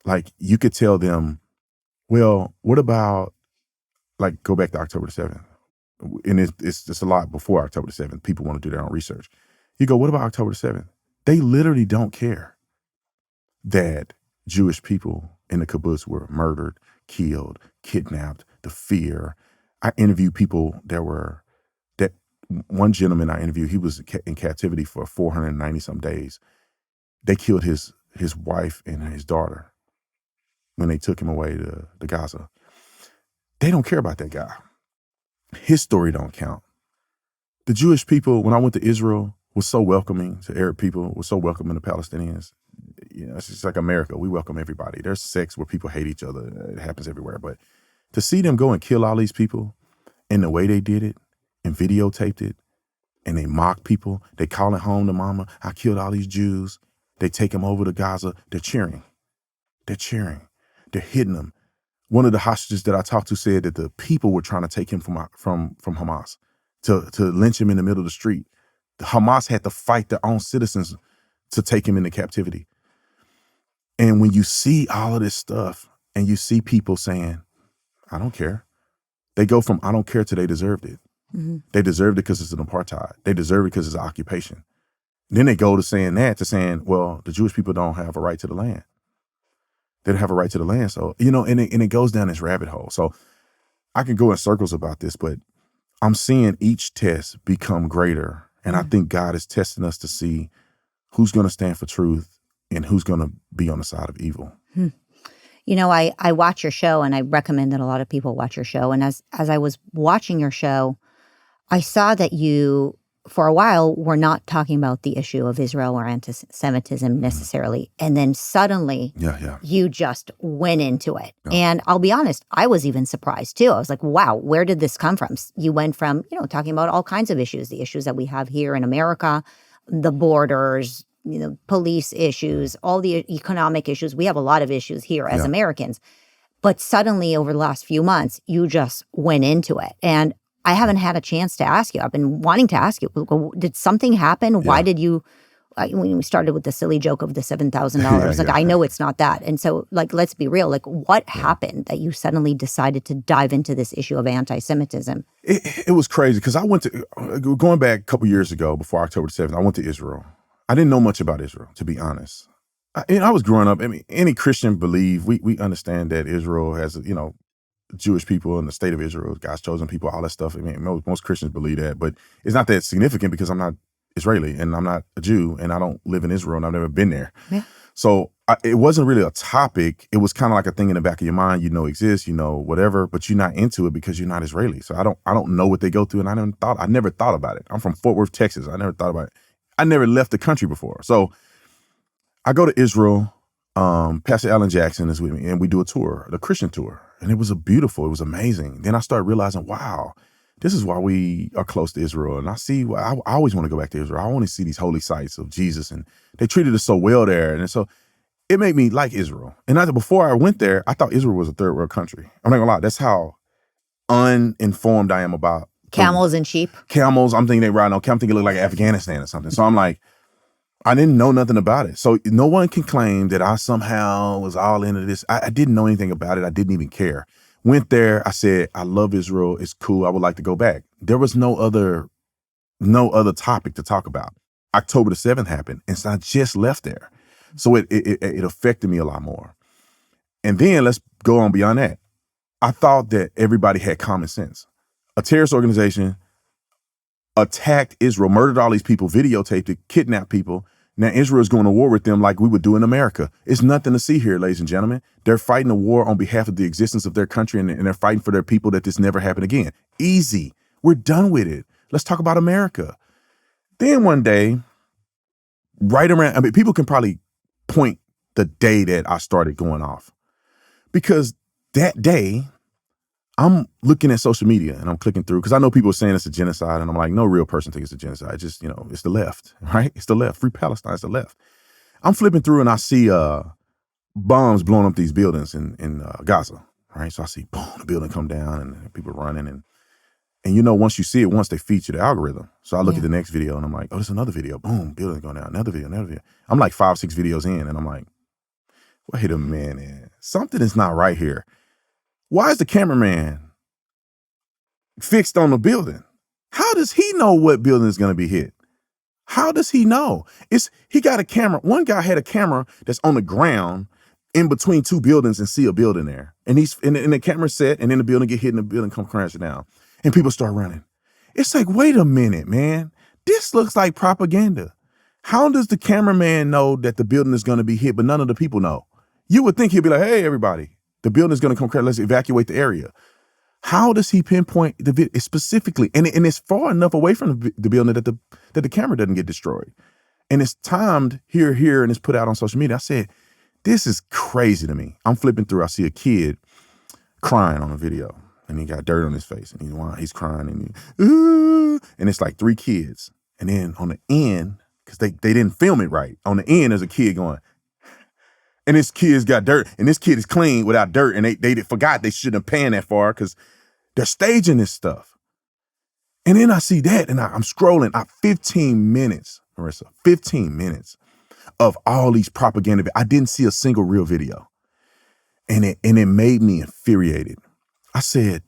Like, you could tell them, well, what about, like, go back to October the 7th. And it's a lot before October the 7th. People want to do their own research. You go, what about October the 7th? They literally don't care that Jewish people in the kibbutz were murdered, killed, kidnapped, the fear. I interviewed people that one gentleman I interviewed, he was in captivity for 490 some days. They killed his wife and his daughter when they took him away to Gaza. They don't care about that guy. His story don't count. The Jewish people, when I went to Israel, was so welcoming to Arab people, was so welcoming to Palestinians. You know, it's just like America. We welcome everybody. There's sex where people hate each other. It happens everywhere. But to see them go and kill all these people in the way they did it and videotaped it, and they mock people, they call it home to mama, I killed all these Jews. They take them over to Gaza. They're cheering. They're cheering. They're hitting them. One of the hostages that I talked to said that the people were trying to take him from Hamas to lynch him in the middle of the street. The Hamas had to fight their own citizens to take him into captivity. And when you see all of this stuff and you see people saying, I don't care, they go from I don't care to they deserved it. Mm-hmm. They deserved it because it's an apartheid. They deserve it because it's an occupation. Then they go to saying, well, the Jewish people don't have a right to the land. They don't have a right to the land. So, you know, and it goes down this rabbit hole. So I can go in circles about this, but I'm seeing each test become greater. And I think God is testing us to see who's going to stand for truth and who's going to be on the side of evil. You know, I watch your show, and I recommend that a lot of people watch your show. And as I was watching your show, I saw that you, for a while, were not talking about the issue of Israel or anti-Semitism necessarily. And then suddenly, you just went into it. Yeah. And I'll be honest, I was even surprised too. I was like, wow, where did this come from? You went from, you know, talking about all kinds of issues, the issues that we have here in America, the borders, you know, police issues, all the economic issues. We have a lot of issues here as Americans. But suddenly, over the last few months, you just went into it. And I haven't had a chance to ask you. I've been wanting to ask you, did something happen? Why did you, when we started with the silly joke of the $7,000, I know it's not that. And so, like, let's be real. Like, what happened that you suddenly decided to dive into this issue of anti-Semitism? It was crazy because I went to, going back a couple years ago, before October 7th, I went to Israel. I didn't know much about Israel, to be honest. I was growing up, I mean, any Christian believe, we understand that Israel has, you know, Jewish people and the state of Israel, God's chosen people, all that stuff. I mean, most Christians believe that, but it's not that significant because I'm not Israeli and I'm not a Jew and I don't live in Israel and I've never been there. Yeah. So it wasn't really a topic. It was kind of like a thing in the back of your mind, you know, exists, you know, whatever, but you're not into it because you're not Israeli. So I don't know what they go through, and I never thought about it. I'm from Fort Worth, Texas. I never thought about it. I never left the country before. So I go to Israel. Pastor Alan Jackson is with me, and we do a tour, the Christian tour. And it was it was amazing. Then I started realizing, wow, this is why we are close to Israel. And I always want to go back to Israel. I want to see these holy sites of Jesus, and they treated us so well there. And so it made me like Israel. And before I went there, I thought Israel was a third world country. I'm not gonna lie, that's how uninformed I am about camels and sheep. Camels, I'm thinking they ride on. I'm thinking it looked like Afghanistan or something. So I'm like, I didn't know nothing about it. So no one can claim that I somehow was all into this. I didn't know anything about it. I didn't even care. Went there. I said, I love Israel. It's cool. I would like to go back. There was no other topic to talk about. October the 7th happened. And so I just left there. So it affected me a lot more. And then let's go on beyond that. I thought that everybody had common sense. A terrorist organization attacked Israel, murdered all these people, videotaped it, kidnapped people. Now Israel is going to war with them like we would do in America. It's nothing to see here, ladies and gentlemen. They're fighting a war on behalf of the existence of their country, and they're fighting for their people that this never happen again. Easy. We're done with it. Let's talk about America. Then one day, right around, I mean, people can probably point the day that I started going off, because that day, I'm looking at social media and I'm clicking through, because I know people are saying it's a genocide, and I'm like, no real person thinks it's a genocide. Just, it's the left, right? It's the left. Free Palestine, it's the left. I'm flipping through and I see bombs blowing up these buildings in Gaza, right? So I see, boom, the building come down and people running. And once you see it, once they feature the algorithm. So I look at the next video and I'm like, oh, there's another video. Boom, building going down, another video. I'm like 5, 6 videos in, and I'm like, wait a minute. Something is not right here. Why is the cameraman fixed on the building? How does he know what building is going to be hit? How does he know? He got a camera. One guy had a camera that's on the ground in between 2 buildings and see a building there. And he's in the camera set, and then the building get hit and the building come crashing down. And people start running. It's like, wait a minute, man. This looks like propaganda. How does the cameraman know that the building is going to be hit, but none of the people know? You would think he'd be like, hey, everybody, the building is going to come crash. Let's evacuate the area. How does he pinpoint the video specifically? And it's far enough away from the building that the camera doesn't get destroyed. And it's timed here, and it's put out on social media. I said, this is crazy to me. I'm flipping through. I see a kid crying on a video, and he got dirt on his face, and he's crying, and it's like 3 kids. And then on the end, because they didn't film it right, on the end there's a kid going, and this kid's got dirt, and this kid is clean without dirt, and they forgot they shouldn't have panned that far because they're staging this stuff. And then I see that, and I'm scrolling. 15 minutes, Marissa, 15 minutes of all these propaganda. I didn't see a single real video. And it made me infuriated. I said,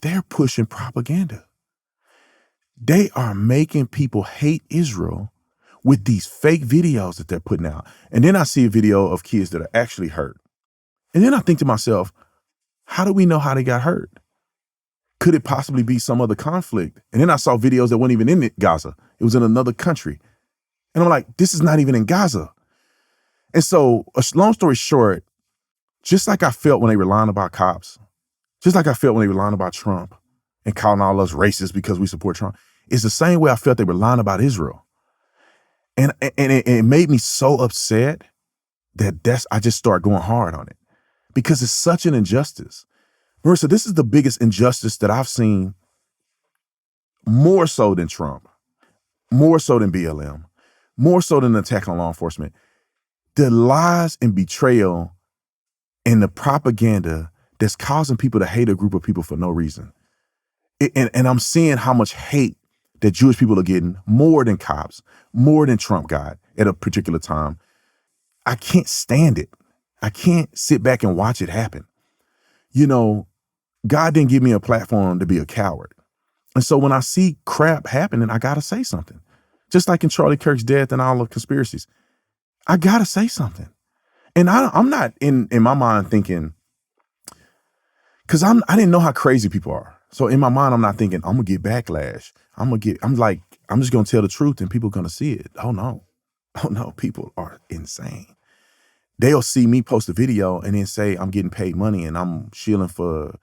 they're pushing propaganda. They are making people hate Israel with these fake videos that they're putting out. And then I see a video of kids that are actually hurt. And then I think to myself, how do we know how they got hurt? Could it possibly be some other conflict? And then I saw videos that weren't even in Gaza. It was in another country. And I'm like, this is not even in Gaza. And so, long story short, just like I felt when they were lying about cops, just like I felt when they were lying about Trump and calling all us racist because we support Trump, it's the same way I felt they were lying about Israel. And it made me so upset that I just started going hard on it, because it's such an injustice. Marissa, this is the biggest injustice that I've seen, more so than Trump, more so than BLM, more so than the attack on law enforcement. The lies and betrayal and the propaganda that's causing people to hate a group of people for no reason. And I'm seeing how much hate that Jewish people are getting, more than cops, more than Trump got at a particular time. I can't stand it. I can't sit back and watch it happen. God didn't give me a platform to be a coward. And so when I see crap happening, I got to say something. Just like in Charlie Kirk's death and all the conspiracies, I got to say something. And I'm not in my mind thinking, because I didn't know how crazy people are. So in my mind, I'm not thinking, I'm going to get backlash. I'm just going to tell the truth and people are going to see it. Oh no, people are insane. They'll see me post a video and then say I'm getting paid money and I'm shielding for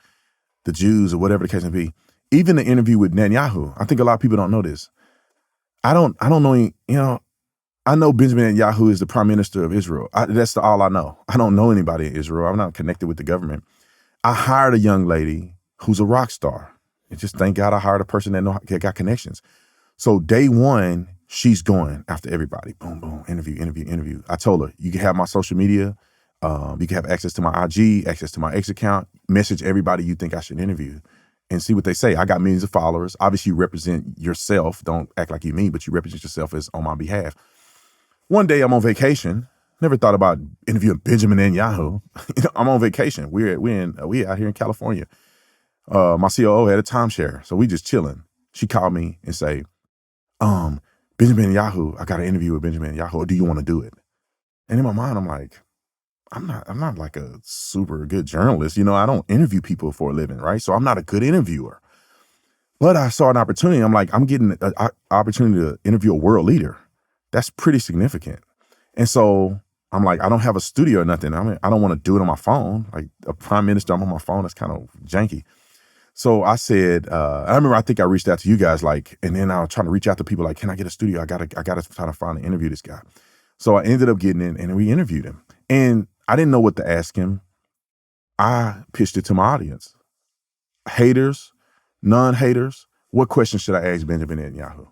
the Jews or whatever the case may be. Even the interview with Netanyahu, I think a lot of people don't know this. I don't know, I know Benjamin Netanyahu is the prime minister of Israel. That's all I know. I don't know anybody in Israel. I'm not connected with the government. I hired a young lady who's a rock star. And just thank God I hired a person that got connections. So day one, she's going after everybody. Boom, boom, interview. I told her, you can have my social media. You can have access to my IG, access to my X account, message everybody you think I should interview and see what they say. I got millions of followers. Obviously, you represent yourself. Don't act like you me, but you represent yourself as on my behalf. One day I'm on vacation. Never thought about interviewing Benjamin Netanyahu. I'm on vacation. We out here in California. My COO had a timeshare, so we just chilling. She called me and say, Benjamin Netanyahu, I got an interview with Benjamin Netanyahu. Do you want to do it? And in my mind, I'm like, I'm not like a super good journalist. I don't interview people for a living, right? So I'm not a good interviewer. But I saw an opportunity. I'm like, I'm getting an opportunity to interview a world leader. That's pretty significant. And so I'm like, I don't have a studio or nothing. I mean, I don't want to do it on my phone. Like a prime minister, I'm on my phone. That's kind of janky. So I said, I remember, I think I reached out to you guys, like, and then I was trying to reach out to people like, can I get a studio? I gotta try to find and interview this guy. So I ended up getting in and we interviewed him. And I didn't know what to ask him. I pitched it to my audience. Haters, non-haters, what questions should I ask Benjamin Netanyahu?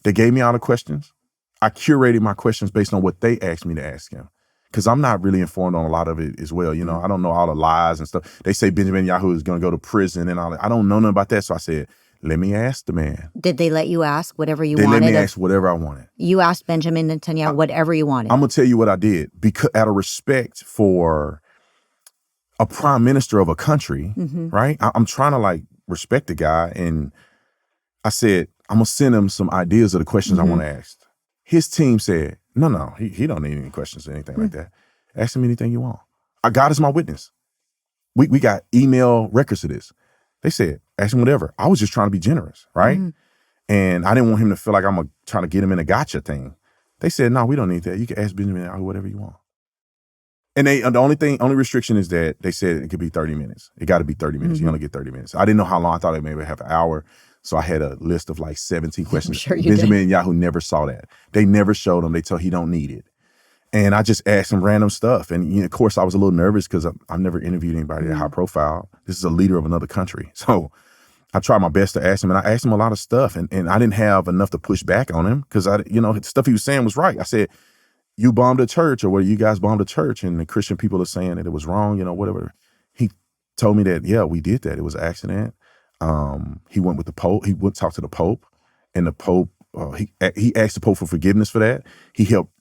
They gave me all the questions. I curated my questions based on what they asked me to ask him. Because I'm not really informed on a lot of it as well. You know, I don't know all the lies and stuff. They say Benjamin Netanyahu is going to go to prison and all that. I don't know nothing about that. So I said, let me ask the man. Did they let you ask whatever you They wanted? let me ask whatever I wanted. You asked Benjamin Netanyahu whatever you wanted. I'm going to tell you what I did. Because out of respect for a prime minister of a country, right? I'm trying to like respect the guy. And I said, I'm going to send him some ideas of the questions I want to ask. His team said, no, he don't need any questions or anything like that. Ask him anything you want. God is my witness. We got email records of this. They said, ask him whatever. I was just trying to be generous, right? And I didn't want him to feel like I'm trying to get him in a gotcha thing. They said, no, we don't need that. You can ask Benjamin whatever you want. And the only restriction is that they said it could be 30 minutes. It got to be 30 minutes. You only get 30 minutes. I didn't know how long. I thought it maybe have an hour. So I had a list of like 17 questions. I'm sure you Benjamin Netanyahu never saw that. They never showed him. They told he don't need it. And I just asked him random stuff. And you know, of course, I was a little nervous because I've never interviewed anybody that high profile. This is a leader of another country. So I tried my best to ask him. And I asked him a lot of stuff. And I didn't have enough to push back on him because the stuff he was saying was right. I said, you bombed a church, or what, you guys bombed a church and the Christian people are saying that it was wrong, whatever. He told me that, yeah, we did that. It was an accident. He went with the Pope. He went to talk to the Pope, and the Pope, he asked the Pope for forgiveness for that. He helped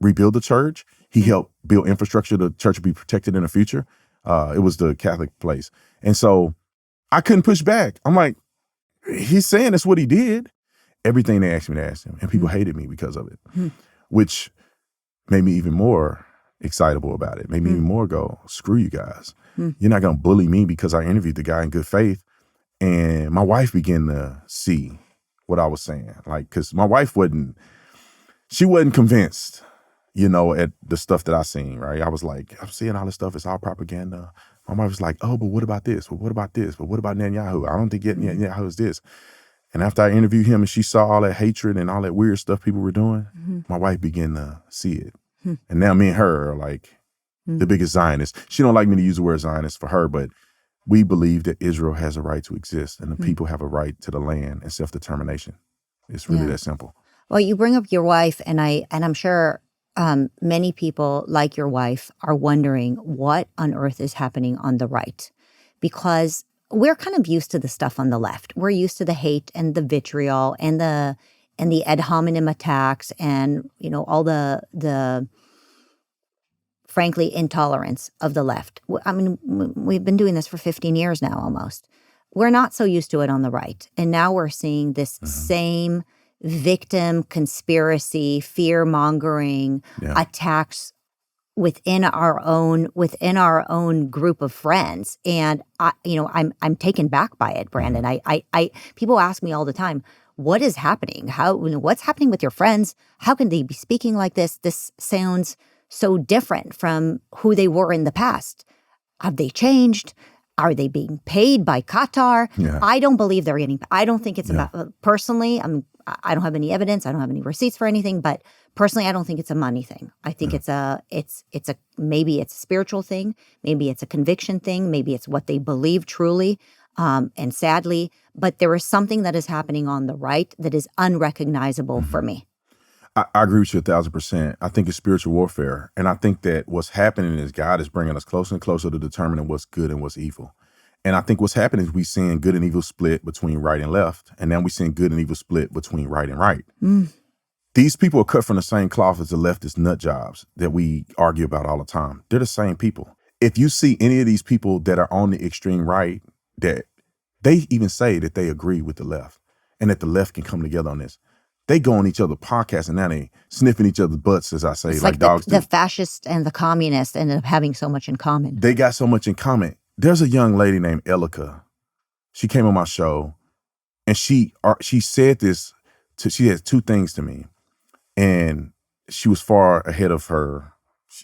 rebuild the church. He helped build infrastructure. The church would be protected in the future. It was the Catholic place. And so I couldn't push back. I'm like, he's saying that's what he did. Everything they asked me to ask him, and people hated me because of it, which made me even more excitable about it. Made me even more go, screw you guys. You're not going to bully me because I interviewed the guy in good faith. And my wife began to see what I was saying. Like, because my wife wasn't convinced, at the stuff that I seen, right? I was like, I'm seeing all this stuff. It's all propaganda. My wife was like, oh, but what about this? Well, what about this? But what about Netanyahu? I don't think Netanyahu is this. And after I interviewed him and she saw all that hatred and all that weird stuff people were doing, my wife began to see it. And now me and her are like the biggest Zionists. She don't like me to use the word Zionist for her, but we believe that Israel has a right to exist and the people have a right to the land and self-determination. It's really that simple. Well, you bring up your wife, and I'm sure many people like your wife are wondering what on earth is happening on the right, because we're kind of used to the stuff on the left. We're used to the hate and the vitriol and the ad hominem attacks and all the frankly intolerance of the left. I mean, we've been doing this for 15 years now almost. We're not so used to it on the right, and now we're seeing this same victim conspiracy, fear mongering attacks within our own group of friends. And I'm taken back by it, Brandon. I people ask me all the time, what is happening? What's happening with your friends? How can they be speaking like this? This sounds so different from who they were in the past. Have they changed? Are they being paid by Qatar? Yeah. I don't believe they're getting. I don't think it's about. Personally, I don't have any evidence. I don't have any receipts for anything. But personally, I don't think it's a money thing. I think it's a maybe it's a spiritual thing. Maybe it's a conviction thing. Maybe it's what they believe truly. And sadly, but there is something that is happening on the right that is unrecognizable for me. I agree with you 1,000%. I think it's spiritual warfare. And I think that what's happening is God is bringing us closer and closer to determining what's good and what's evil. And I think what's happening is we're seeing good and evil split between right and left. And now we're seeing good and evil split between right and right. These people are cut from the same cloth as the leftist nut jobs that we argue about all the time. They're the same people. If you see any of these people that are on the extreme right, that they even say that they agree with the left and that the left can come together on this. They go on each other's podcasts and now they sniffing each other's butts, as I say, It's like dogs do. The fascists and the communists ended up having so much in common. They got so much in common. There's a young lady named Elika. She came on my show And she said this she had two things to me, and she was far ahead of her.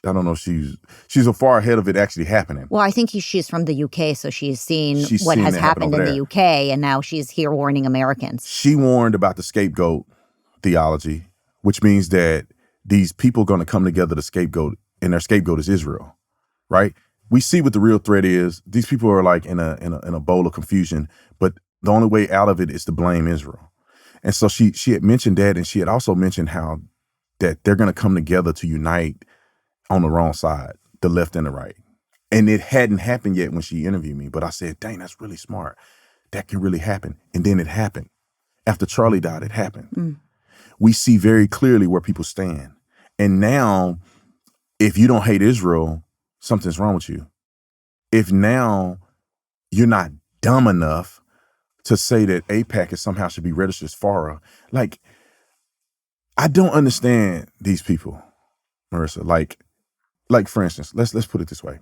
I don't know if she's a far ahead of it actually happening. Well, I think she's from the UK, so she's seen what seen has it happen happened over in the there. UK, and now she's here warning Americans. She warned about the scapegoat theology, which means that these people are going to come together to scapegoat, and their scapegoat is Israel, right? We see what the real threat is. These people are like in a bowl of confusion, but the only way out of it is to blame Israel. And so she had mentioned that, and she had also mentioned how that they're going to come together to unite on the wrong side, the left and the right. And it hadn't happened yet when she interviewed me, but I said, dang, that's really smart. That can really happen. And then it happened. After Charlie died, it happened. We see very clearly where people stand. And now, if you don't hate Israel, something's wrong with you. If now you're not dumb enough to say that AIPAC is somehow should be registered as FARA, like, I don't understand these people, Marissa. Like for instance, let's put it this way.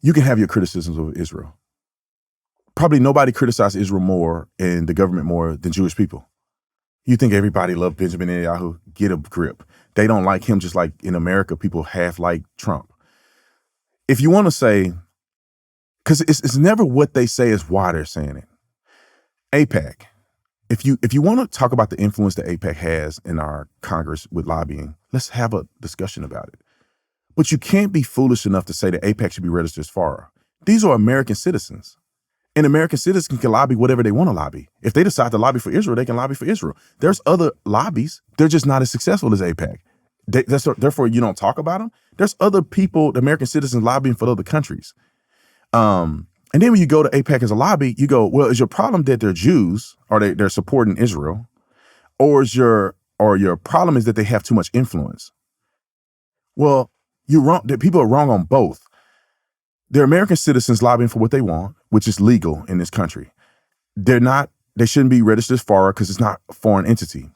You can have your criticisms of Israel. Probably nobody criticized Israel more and the government more than Jewish people. You think everybody loved Benjamin Netanyahu? Get a grip. They don't like him just like in America, people half like Trump. If you want to say, because it's never what they say, is why they're saying it. AIPAC, if you want to talk about the influence that AIPAC has in our Congress with lobbying, let's have a discussion about it. But you can't be foolish enough to say that AIPAC should be registered as FARA. These are American citizens. And American citizens can lobby whatever they want to lobby. If they decide to lobby for Israel, they can lobby for Israel. There's other lobbies. They're just not as successful as AIPAC. Therefore, you don't talk about them. There's other people, the American citizens, lobbying for other countries. And then when you go to AIPAC as a lobby, you go, well, is your problem that they're Jews or they're supporting Israel? Or is your problem is that they have too much influence? Well, you're wrong. People are wrong on both. They're American citizens lobbying for what they want, which is legal in this country. They shouldn't be registered as FARA because it's not a foreign entity.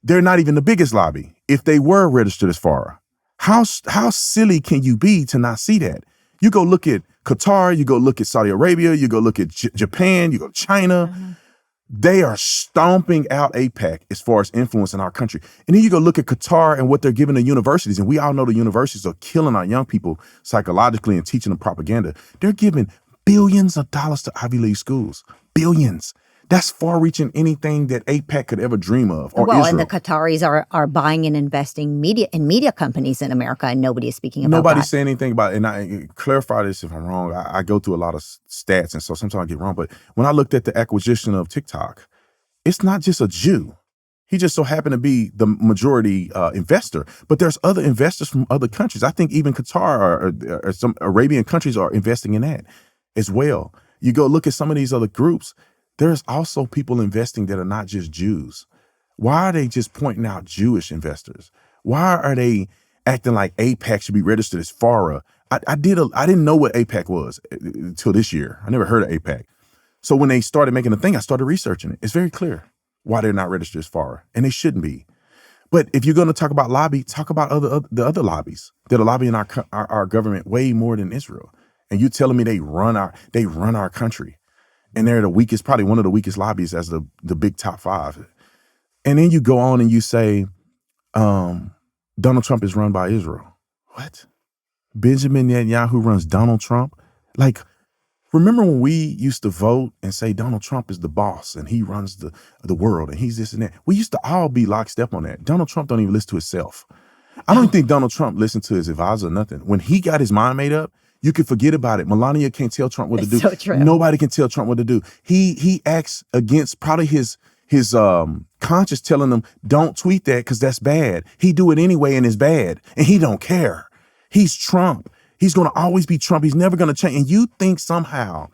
They're not even the biggest lobby. If they were registered as FARA, how silly can you be to not see that? You go look at Qatar, you go look at Saudi Arabia, you go look at Japan, you go to China. Mm-hmm. They are stomping out AIPAC as far as influence in our country. And then you go look at Qatar and what they're giving to universities. And we all know the universities are killing our young people psychologically and teaching them propaganda. They're giving billions of dollars to Ivy League schools. Billions. That's far-reaching anything that AIPAC could ever dream of. Or well, Israel. And the Qataris are buying and investing media companies in America, and nobody is speaking about that. Nobody's saying anything about it. And I clarify this if I'm wrong. I go through a lot of stats, and so sometimes I get wrong. But when I looked at the acquisition of TikTok, it's not just a Jew. He just so happened to be the majority investor. But there's other investors from other countries. I think even Qatar or some Arabian countries are investing in that as well. You go look at some of these other groups. There's also people investing that are not just Jews. Why are they just pointing out Jewish investors? Why are they acting like AIPAC should be registered as FARA? I didn't know what AIPAC was until this year. I never heard of AIPAC. So when they started making a thing, I started researching it. It's very clear why they're not registered as FARA, and they shouldn't be. But if you're going to talk about lobby, talk about the other lobbies that are lobbying our government way more than Israel. And you telling me they run our country. And they're the weakest, probably one of the weakest lobbies as the big top five. And then you go on and you say, Donald Trump is run by Israel. What? Benjamin Netanyahu runs Donald Trump? Like, remember when we used to vote and say Donald Trump is the boss and he runs the world and he's this and that? We used to all be lockstep on that. Donald Trump don't even listen to himself. I don't think Donald Trump listened to his advisor or nothing. When he got his mind made up, you can forget about it. Melania can't tell Trump what to do. So true. Nobody can tell Trump what to do. He acts against probably his conscience telling him, don't tweet that because that's bad. He do it anyway and it's bad. And he don't care. He's Trump. He's going to always be Trump. He's never going to change. And you think somehow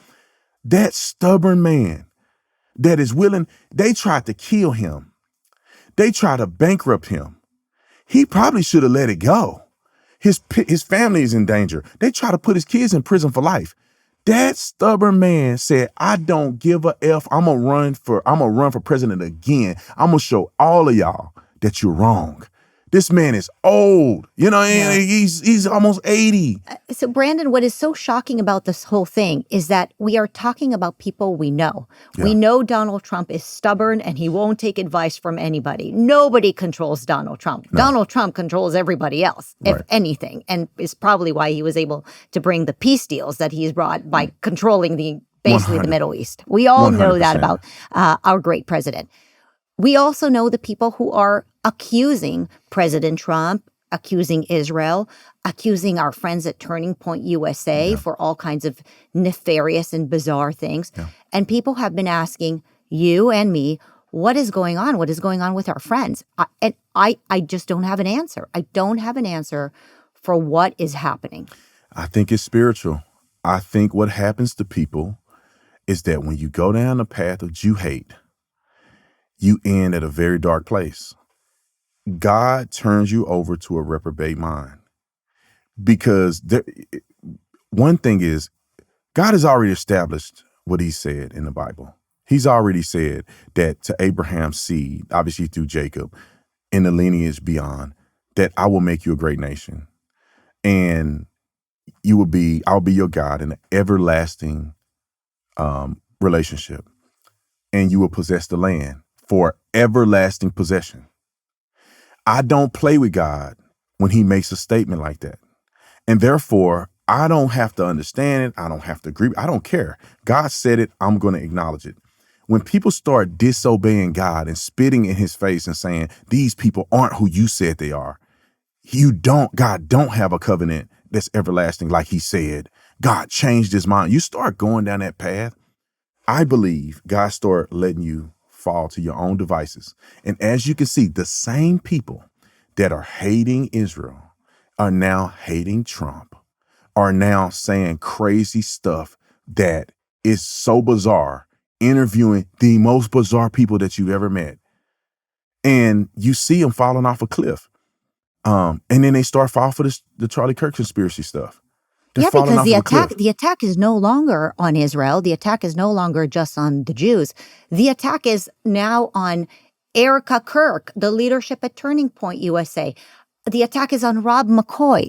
that stubborn man that is willing, they tried to kill him. They tried to bankrupt him. He probably should have let it go. His family is in danger. They try to put his kids in prison for life. That stubborn man said, I don't give a F. I'm gonna run for president again. I'm gonna show all of y'all that you're wrong, This man is old. You know, Yeah. he's almost 80. So, Brandon, what is so shocking about this whole thing is that we are talking about people we know. Yeah. We know Donald Trump is stubborn and he won't take advice from anybody. Nobody controls Donald Trump. No. Donald Trump controls everybody else, if Right. anything, and is probably why he was able to bring the peace deals that he's brought by controlling basically the 100. Middle East. We all know that 100%. about our great president. We also know the people who are accusing President Trump, accusing Israel, accusing our friends at Turning Point USA for all kinds of nefarious and bizarre things. Yeah. And people have been asking you and me, what is going on? What is going on with our friends? I just don't have an answer. I don't have an answer for what is happening. I think it's spiritual. I think what happens to people is that when you go down the path of Jew hate, you end at a very dark place. God turns you over to a reprobate mind. Because one thing is, God has already established what he said in the Bible. He's already said that to Abraham's seed, obviously through Jacob, in the lineage beyond, that I will make you a great nation. And I'll be your God in an everlasting relationship. And you will possess the land for everlasting possession. I don't play with God when he makes a statement like that. And therefore, I don't have to understand it. I don't have to agree. I don't care. God said it. I'm going to acknowledge it. When people start disobeying God and spitting in his face and saying, these people aren't who you said they are. God don't have a covenant that's everlasting like he said. God changed his mind. You start going down that path. I believe God start letting you fall to your own devices. And as you can see, the same people that are hating Israel are now hating Trump, are now saying crazy stuff that is so bizarre, interviewing the most bizarre people that you've ever met. And you see them falling off a cliff. And then they start falling for the Charlie Kirk conspiracy stuff. They're falling because off the attack is no longer on Israel. The attack is no longer just on the Jews. The attack is now on Erica Kirk, the leadership at Turning Point USA. The attack is on Rob McCoy,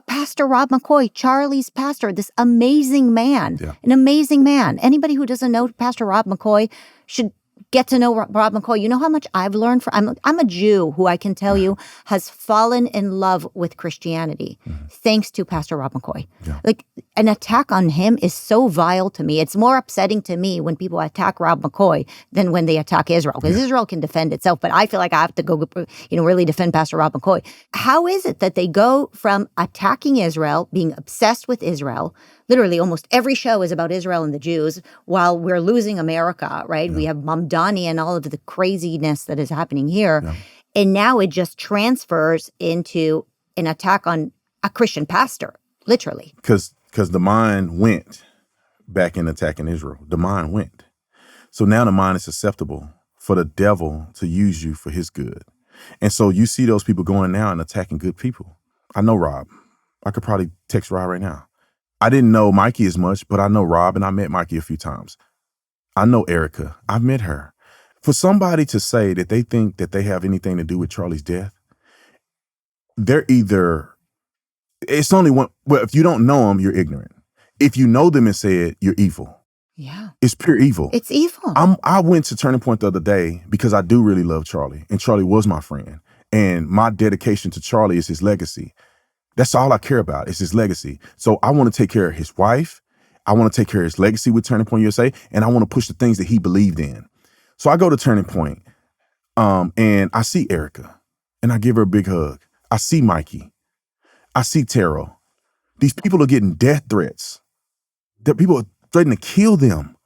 Pastor Rob McCoy, Charlie's pastor, this amazing man, an amazing man. Anybody who doesn't know Pastor Rob McCoy should get to know Rob McCoy. You know how much I've learned from, I'm a Jew who I can tell you has fallen in love with Christianity thanks to Pastor Rob McCoy. Like, an attack on him is so vile to me. It's more upsetting to me when people attack Rob McCoy than when they attack Israel, because Israel can defend itself, but I feel like I have to go, really defend Pastor Rob McCoy. How is it that they go from attacking Israel, being obsessed with Israel? Literally, almost every show is about Israel and the Jews, while we're losing America, right? We have Mamdani and all of the craziness that is happening here. And now it just transfers into an attack on a Christian pastor, literally. Because the mind went back in attacking Israel. The mind went. So now the mind is susceptible for the devil to use you for his good. And so you see those people going now and attacking good people. I know Rob. I could probably text Rob right now. I didn't know Mikey as much, but I know Rob, and I met Mikey a few times. I know Erica. I've met her. For somebody to say that they think that they have anything to do with Charlie's death, it's only one. Well, if you don't know them, you're ignorant. If you know them and say it, you're evil. Yeah. It's pure evil. It's evil. I went to Turning Point the other day because I do really love Charlie, and Charlie was my friend. And my dedication to Charlie is his legacy. That's all I care about, is his legacy. So I want to take care of his wife. I want to take care of his legacy with Turning Point USA, and I want to push the things that he believed in. So I go to Turning Point, and I see Erica, and I give her a big hug. I see Mikey. I see Terrell. These people are getting death threats. That people are threatening to kill them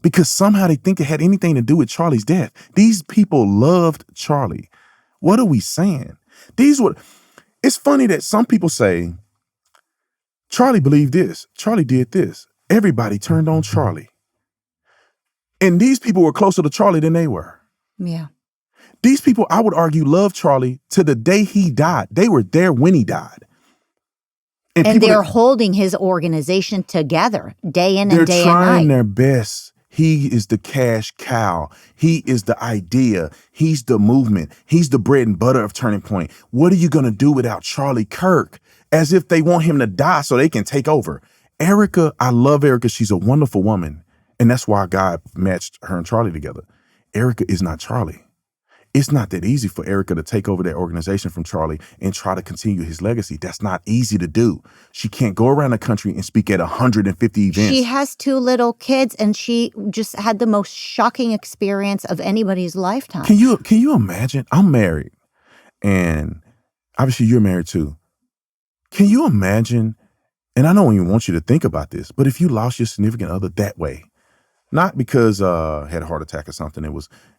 because somehow they think it had anything to do with Charlie's death. These people loved Charlie. What are we saying? It's funny that some people say, Charlie believed this, Charlie did this. Everybody turned on Charlie. And these people were closer to Charlie than they were. Yeah. These people, I would argue, loved Charlie to the day he died. They were there when he died. And they're holding his organization together day in and day and night. They're trying their best. He is the cash cow. He is the idea. He's the movement. He's the bread and butter of Turning Point. What are you going to do without Charlie Kirk? As if they want him to die so they can take over. Erica, I love Erica. She's a wonderful woman. And that's why God matched her and Charlie together. Erica is not Charlie. It's not that easy for Erica to take over that organization from Charlie and try to continue his legacy. That's not easy to do. She can't go around the country and speak at 150 events. She has 2 little kids, and she just had the most shocking experience of anybody's lifetime. Can you imagine? I'm married, and obviously you're married too. Can you imagine? And I don't even want you to think about this, but if you lost your significant other that way, not because had a heart attack or something,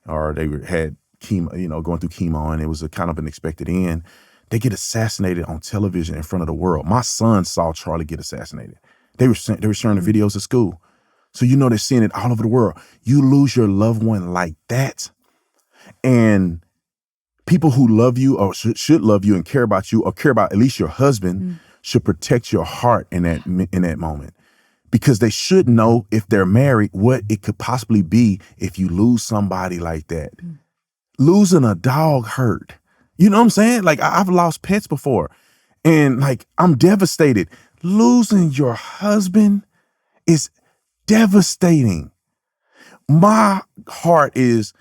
or they had chemo, going through chemo, and it was a kind of an expected end. They get assassinated on television in front of the world. My son saw Charlie get assassinated. They were sharing the videos at school. So they're seeing it all over the world. You lose your loved one like that. And people who love you or should love you and care about you or care about at least your husband should protect your heart in that moment. Because they should know, if they're married, what it could possibly be if you lose somebody like that. Losing a dog hurt. You know what I'm saying? Like, I've lost pets before, and like, I'm devastated. Losing your husband is devastating. My heart is,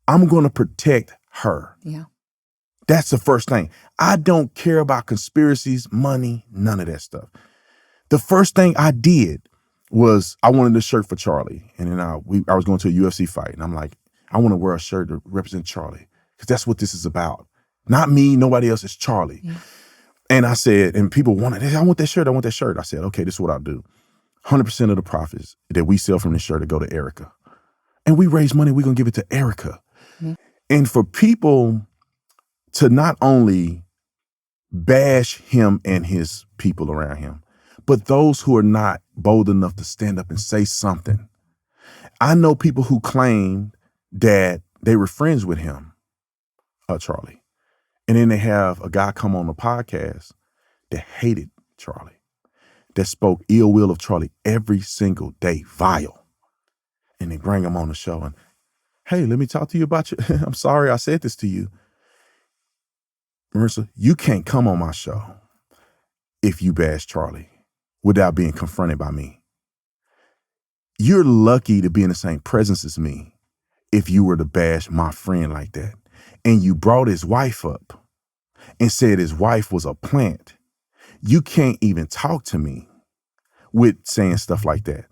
I'm going to protect her. Yeah. That's the first thing. I don't care about conspiracies, money, none of that stuff. The first thing I did was I wanted a shirt for Charlie. And then I was going to a UFC fight, and I'm like, I want to wear a shirt to represent Charlie, because that's what this is about. Not me, nobody else, it's Charlie. Yeah. And I said, and people wanted, I want that shirt, I want that shirt. I said, okay, this is what I'll do. 100% of the profits that we sell from this shirt will go to Erica. And we raise money, we're going to give it to Erica. Mm-hmm. And for people to not only bash him and his people around him, but those who are not bold enough to stand up and say something. I know people who claim that they were friends with him, Charlie. And then they have a guy come on the podcast that hated Charlie, that spoke ill will of Charlie every single day, vile. And they bring him on the show and, hey, let me talk to you about you. I'm sorry I said this to you. Marissa, you can't come on my show if you bash Charlie without being confronted by me. You're lucky to be in the same presence as me if you were to bash my friend like that. And you brought his wife up and said his wife was a plant. You can't even talk to me with saying stuff like that.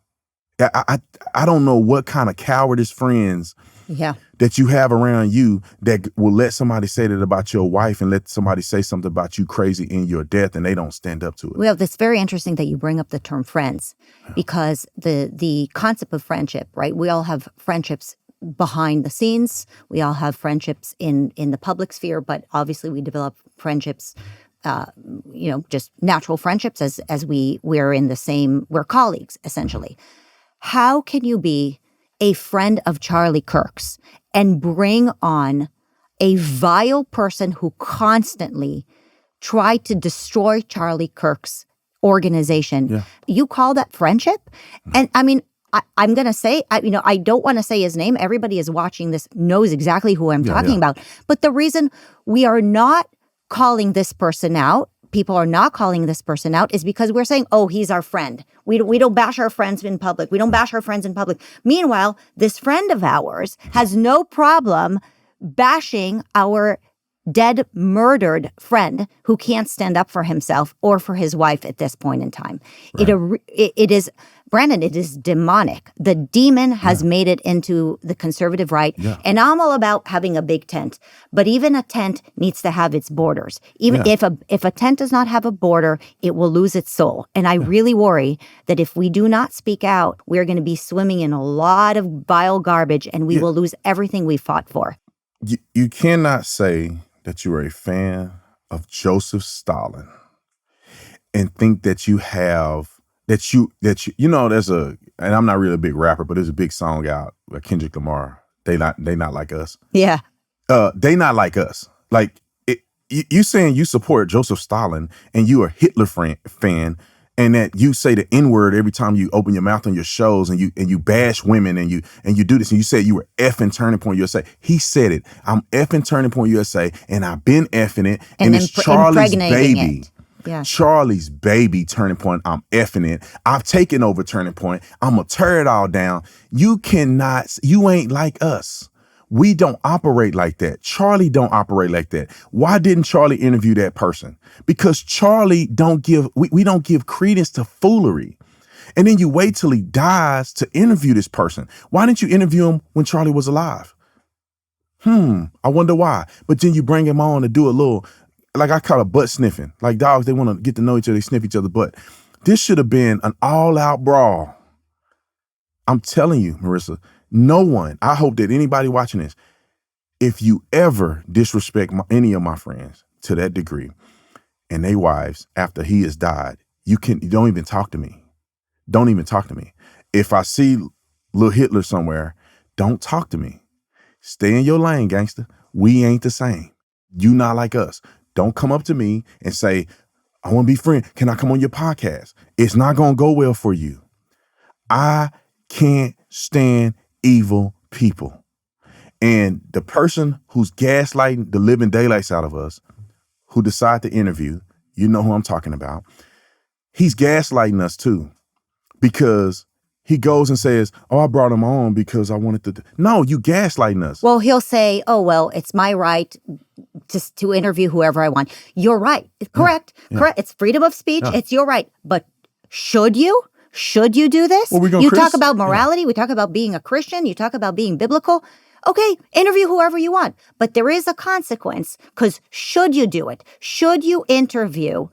I don't know what kind of cowardice friends that you have around you that will let somebody say that about your wife and let somebody say something about you crazy in your death, and they don't stand up to it. Well, it's very interesting that you bring up the term friends, because the concept of friendship, right? We all have friendships behind the scenes. We all have friendships in the public sphere, but obviously we develop friendships, just natural friendships as we're colleagues, essentially. How can you be a friend of Charlie Kirk's and bring on a vile person who constantly tried to destroy Charlie Kirk's organization? Yeah. You call that friendship? And I mean, I'm going to say, I don't want to say his name. Everybody is watching this, knows exactly who I'm talking about. But the reason we are not calling this person out, people are not calling this person out, is because we're saying, oh, he's our friend. We don't bash our friends in public. We don't bash our friends in public. Meanwhile, this friend of ours has no problem bashing our dead, murdered friend who can't stand up for himself or for his wife at this point in time. Right. It is, Brandon, it is demonic. The demon has made it into the conservative right. Yeah. And I'm all about having a big tent. But even a tent needs to have its borders. Even if a tent does not have a border, it will lose its soul. And I really worry that if we do not speak out, we're going to be swimming in a lot of vile garbage, and we will lose everything we fought for. You cannot say that you are a fan of Joseph Stalin and think that you have there's and I'm not really a big rapper, but there's a big song out by Kendrick Lamar. They not like us. Yeah. They not like us. Like you saying you support Joseph Stalin and you are a Hitler fan, and that you say the N-word every time you open your mouth on your shows, and you bash women, and you do this, and you said you were effing Turning Point USA. He said it. I'm effing Turning Point USA, and I've been effing it, and it's Charlie's baby. It. Yeah. Charlie's baby, Turning Point. I'm effing it. I've taken over Turning Point. I'm gonna tear it all down. You ain't like us. We don't operate like that. Charlie don't operate like that. Why didn't Charlie interview that person? Because Charlie we don't give credence to foolery. And then you wait till he dies to interview this person. Why didn't you interview him when Charlie was alive? I wonder why. But then you bring him on to do a little, like I call it butt sniffing. Like dogs, they want to get to know each other, they sniff each other's butt. This should have been an all-out brawl. I'm telling you, Marissa, no one, I hope that anybody watching this, if you ever disrespect any of my friends to that degree and they wives after he has died, you don't even talk to me. Don't even talk to me. If I see little Hitler somewhere, don't talk to me. Stay in your lane, gangster. We ain't the same. You not like us. Don't come up to me and say, I want to be friends. Can I come on your podcast? It's not going to go well for you. I can't stand evil people. And the person who's gaslighting the living daylights out of us, who decide to interview, you know who I'm talking about, he's gaslighting us too, because he goes and says, oh, I brought him on because I wanted to. No, you gaslighting us. Well, he'll say, oh, well, it's my right to interview whoever I want. You're right. Correct. Yeah. Correct. It's freedom of speech. Yeah. It's your right. But should you? Should you do this? Well, you talk about morality. Yeah. We talk about being a Christian. You talk about being biblical. Okay, interview whoever you want. But there is a consequence, because should you do it? Should you interview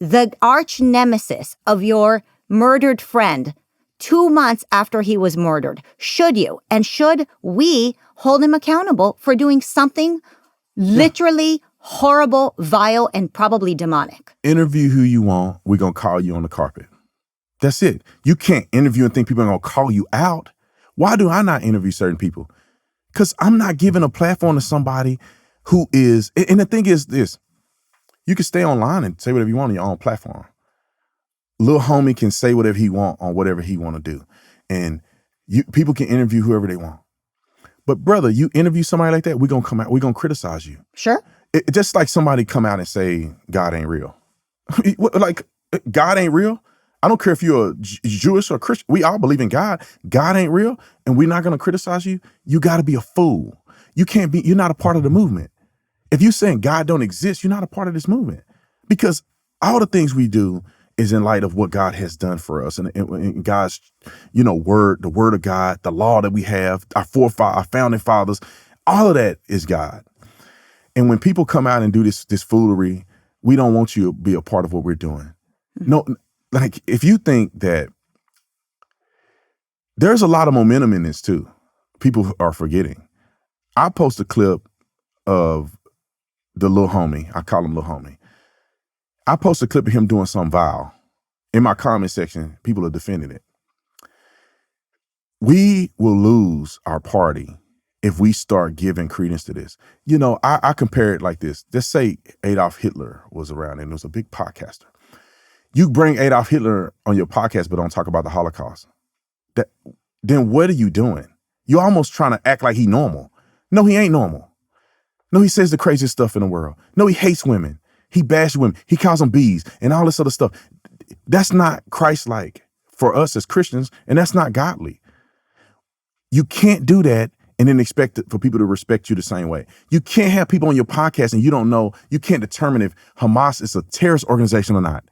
the arch nemesis of your murdered friend 2 months after he was murdered? Should you? And should we hold him accountable for doing something literally horrible, vile, and probably demonic? Interview who you want. We're going to call you on the carpet. That's it. You can't interview and think people are going to call you out. Why do I not interview certain people? Because I'm not giving a platform to somebody who is, and the thing is this, you can stay online and say whatever you want on your own platform. Little homie can say whatever he want on whatever he want to do. And people can interview whoever they want. But brother, you interview somebody like that, we're going to come out, we're going to criticize you. Sure. It just like somebody come out and say, God ain't real. Like, God ain't real? I don't care if you're a Jewish or Christian. We all believe in God. God ain't real, and we're not going to criticize you. You got to be a fool. You're not a part of the movement. If you're saying God don't exist, you're not a part of this movement, because all the things we do is in light of what God has done for us, and God's, word, the word of God, the law that we have, our founding fathers, all of that is God. And when people come out and do this foolery, we don't want you to be a part of what we're doing. No. Like, if you think that there's a lot of momentum in this too, people are forgetting. I post a clip of the little homie. I call him little homie. I post a clip of him doing something vile. In my comment section, people are defending it. We will lose our party if we start giving credence to this. I compare it like this. Just say Adolf Hitler was around and was a big podcaster. You bring Adolf Hitler on your podcast, but don't talk about the Holocaust. Then what are you doing? You're almost trying to act like he normal. No, he ain't normal. No, he says the craziest stuff in the world. No, he hates women. He bashes women. He calls them bees and all this other stuff. That's not Christ-like for us as Christians, and that's not godly. You can't do that and then expect for people to respect you the same way. You can't have people on your podcast and you can't determine if Hamas is a terrorist organization or not.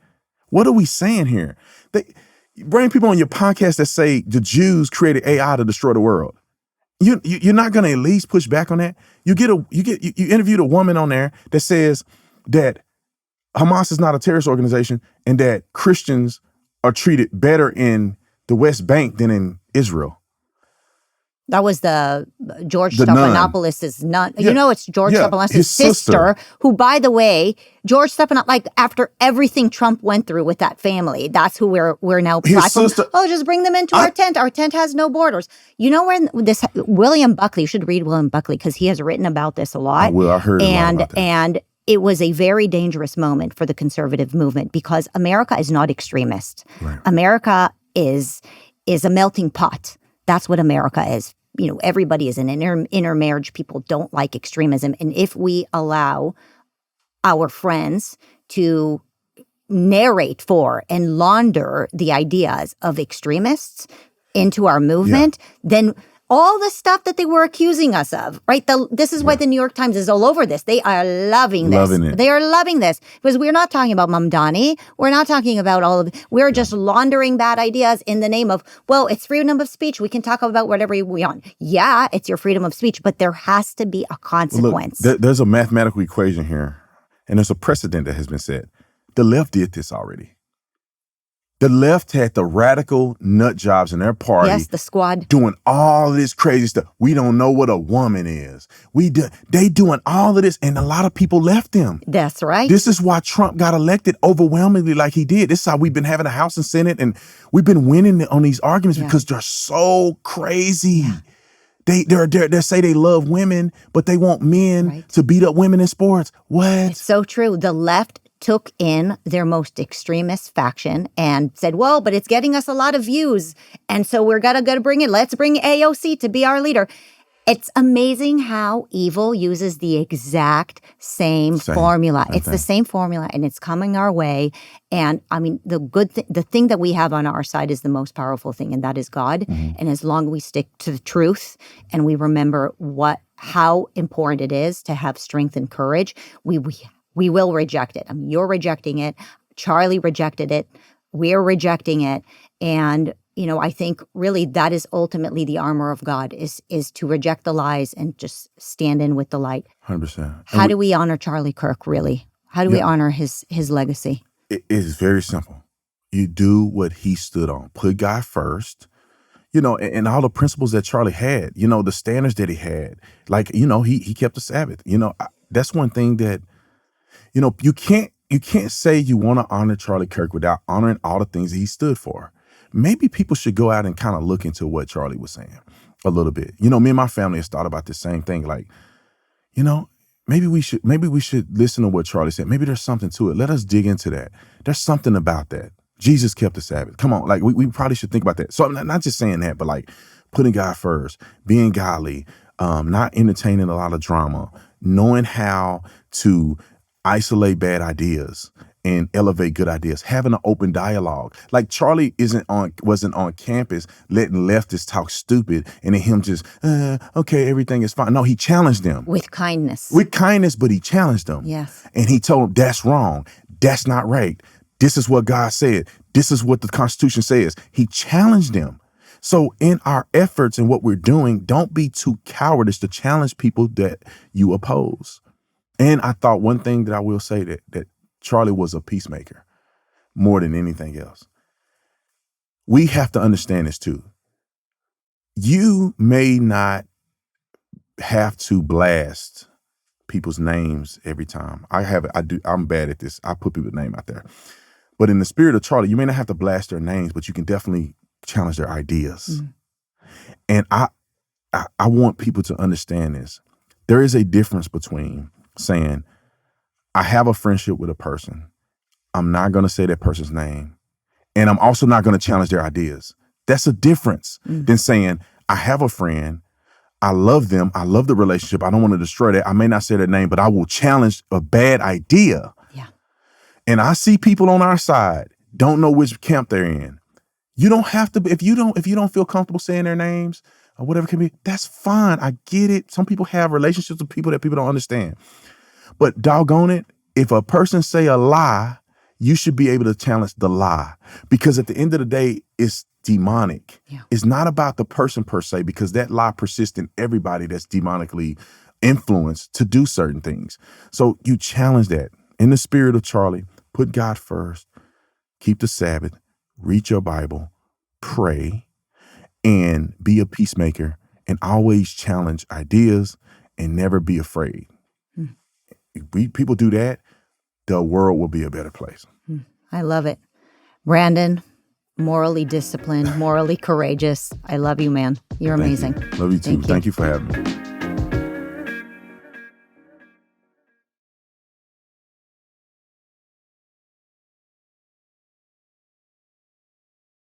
What are we saying here? Bring people on your podcast that say the Jews created AI to destroy the world. You're not going to at least push back on that. You interviewed a woman on there that says that Hamas is not a terrorist organization and that Christians are treated better in the West Bank than in Israel. That was the George Stephanopoulos' nun. Yeah. It's George Stephanopoulos' sister, who, by the way, George Stephanopoulos, after everything Trump went through with that family, that's who we're now platforming. Oh, just bring them into our tent. Our tent has no borders. When this William Buckley, you should read William Buckley because he has written about this a lot. I heard a lot about that. And it was a very dangerous moment for the conservative movement because America is not extremist. Right. America is a melting pot. That's what America is. Everybody is an intermarriage. People don't like extremism. And if we allow our friends to narrate for and launder the ideas of extremists into our movement, then all the stuff that they were accusing us of, right? This is why the New York Times is all over this. They are loving this. They are loving this because we're not talking about Mamdani. We're not talking about all of it. We're just laundering bad ideas in the name of, well, it's freedom of speech. We can talk about whatever we want. Yeah, it's your freedom of speech, but there has to be a consequence. Look, there's a mathematical equation here, and there's a precedent that has been set. The left did this already. The left had the radical nut jobs in their party. Yes, the squad. Doing all this crazy stuff. We don't know what a woman is. They doing all of this, and a lot of people left them. That's right. This is why Trump got elected overwhelmingly like he did. This is how we've been having a House and Senate, and we've been winning on these arguments because they're so crazy. Yeah. They say they love women, but they want men to beat up women in sports. What? It's so true. The left took in their most extremist faction and said, well, but it's getting us a lot of views. And so we're gotta let's bring AOC to be our leader. It's amazing how evil uses the exact same formula. It's the same formula and it's coming our way. And I mean, the thing that we have on our side is the most powerful thing, and that is God. Mm-hmm. And as long as we stick to the truth and we remember how important it is to have strength and courage, we will reject it. I mean, you're rejecting it. Charlie rejected it. We're rejecting it. And, I think really that is ultimately the armor of God is to reject the lies and just stand in with the light. 100%. How do we honor Charlie Kirk, really? How do we honor his legacy? It is very simple. You do what he stood on. Put God first. And all the principles that Charlie had, the standards that he had. Like, he kept the Sabbath. That's one thing that you can't say you want to honor Charlie Kirk without honoring all the things that he stood for. Maybe people should go out and kind of look into what Charlie was saying a little bit. Me and my family has thought about the same thing. Like, maybe we should listen to what Charlie said. Maybe there's something to it. Let us dig into that. There's something about that. Jesus kept the Sabbath. Come on, like we probably should think about that. So I'm not just saying that, but like putting God first, being godly, not entertaining a lot of drama, knowing how to isolate bad ideas and elevate good ideas, having an open dialogue. Like Charlie wasn't on campus letting leftists talk stupid and then him just, okay, everything is fine. No, he challenged them. With kindness. But he challenged them. Yes. And he told them, that's wrong. That's not right. This is what God said. This is what the Constitution says. He challenged them. So in our efforts and what we're doing, don't be too cowardice to challenge people that you oppose. And I thought one thing that I will say that Charlie was a peacemaker more than anything else. We have to understand this too. You may not have to blast people's names every time. I'm bad at this. I put people's name out there. But in the spirit of Charlie, you may not have to blast their names, but you can definitely challenge their ideas. Mm. And I want people to understand this. There is a difference between saying, I have a friendship with a person. I'm not going to say that person's name. And I'm also not going to challenge their ideas. That's a difference than saying, I have a friend. I love them. I love the relationship. I don't want to destroy that. I may not say their name, but I will challenge a bad idea. Yeah. And I see people on our side don't know which camp they're in. You don't have to, if you don't feel comfortable saying their names or whatever it can be, that's fine. I get it. Some people have relationships with people that people don't understand. But doggone it, if a person say a lie, you should be able to challenge the lie. Because at the end of the day, it's demonic. Yeah. It's not about the person per se, because that lie persists in everybody that's demonically influenced to do certain things. So you challenge that. In the spirit of Charlie, put God first, keep the Sabbath, read your Bible, pray, and be a peacemaker, and always challenge ideas and never be afraid. If people do that, the world will be a better place. I love it. Brandon, morally disciplined, morally courageous. I love you, man. You're amazing. Love you too. Thank you for having me.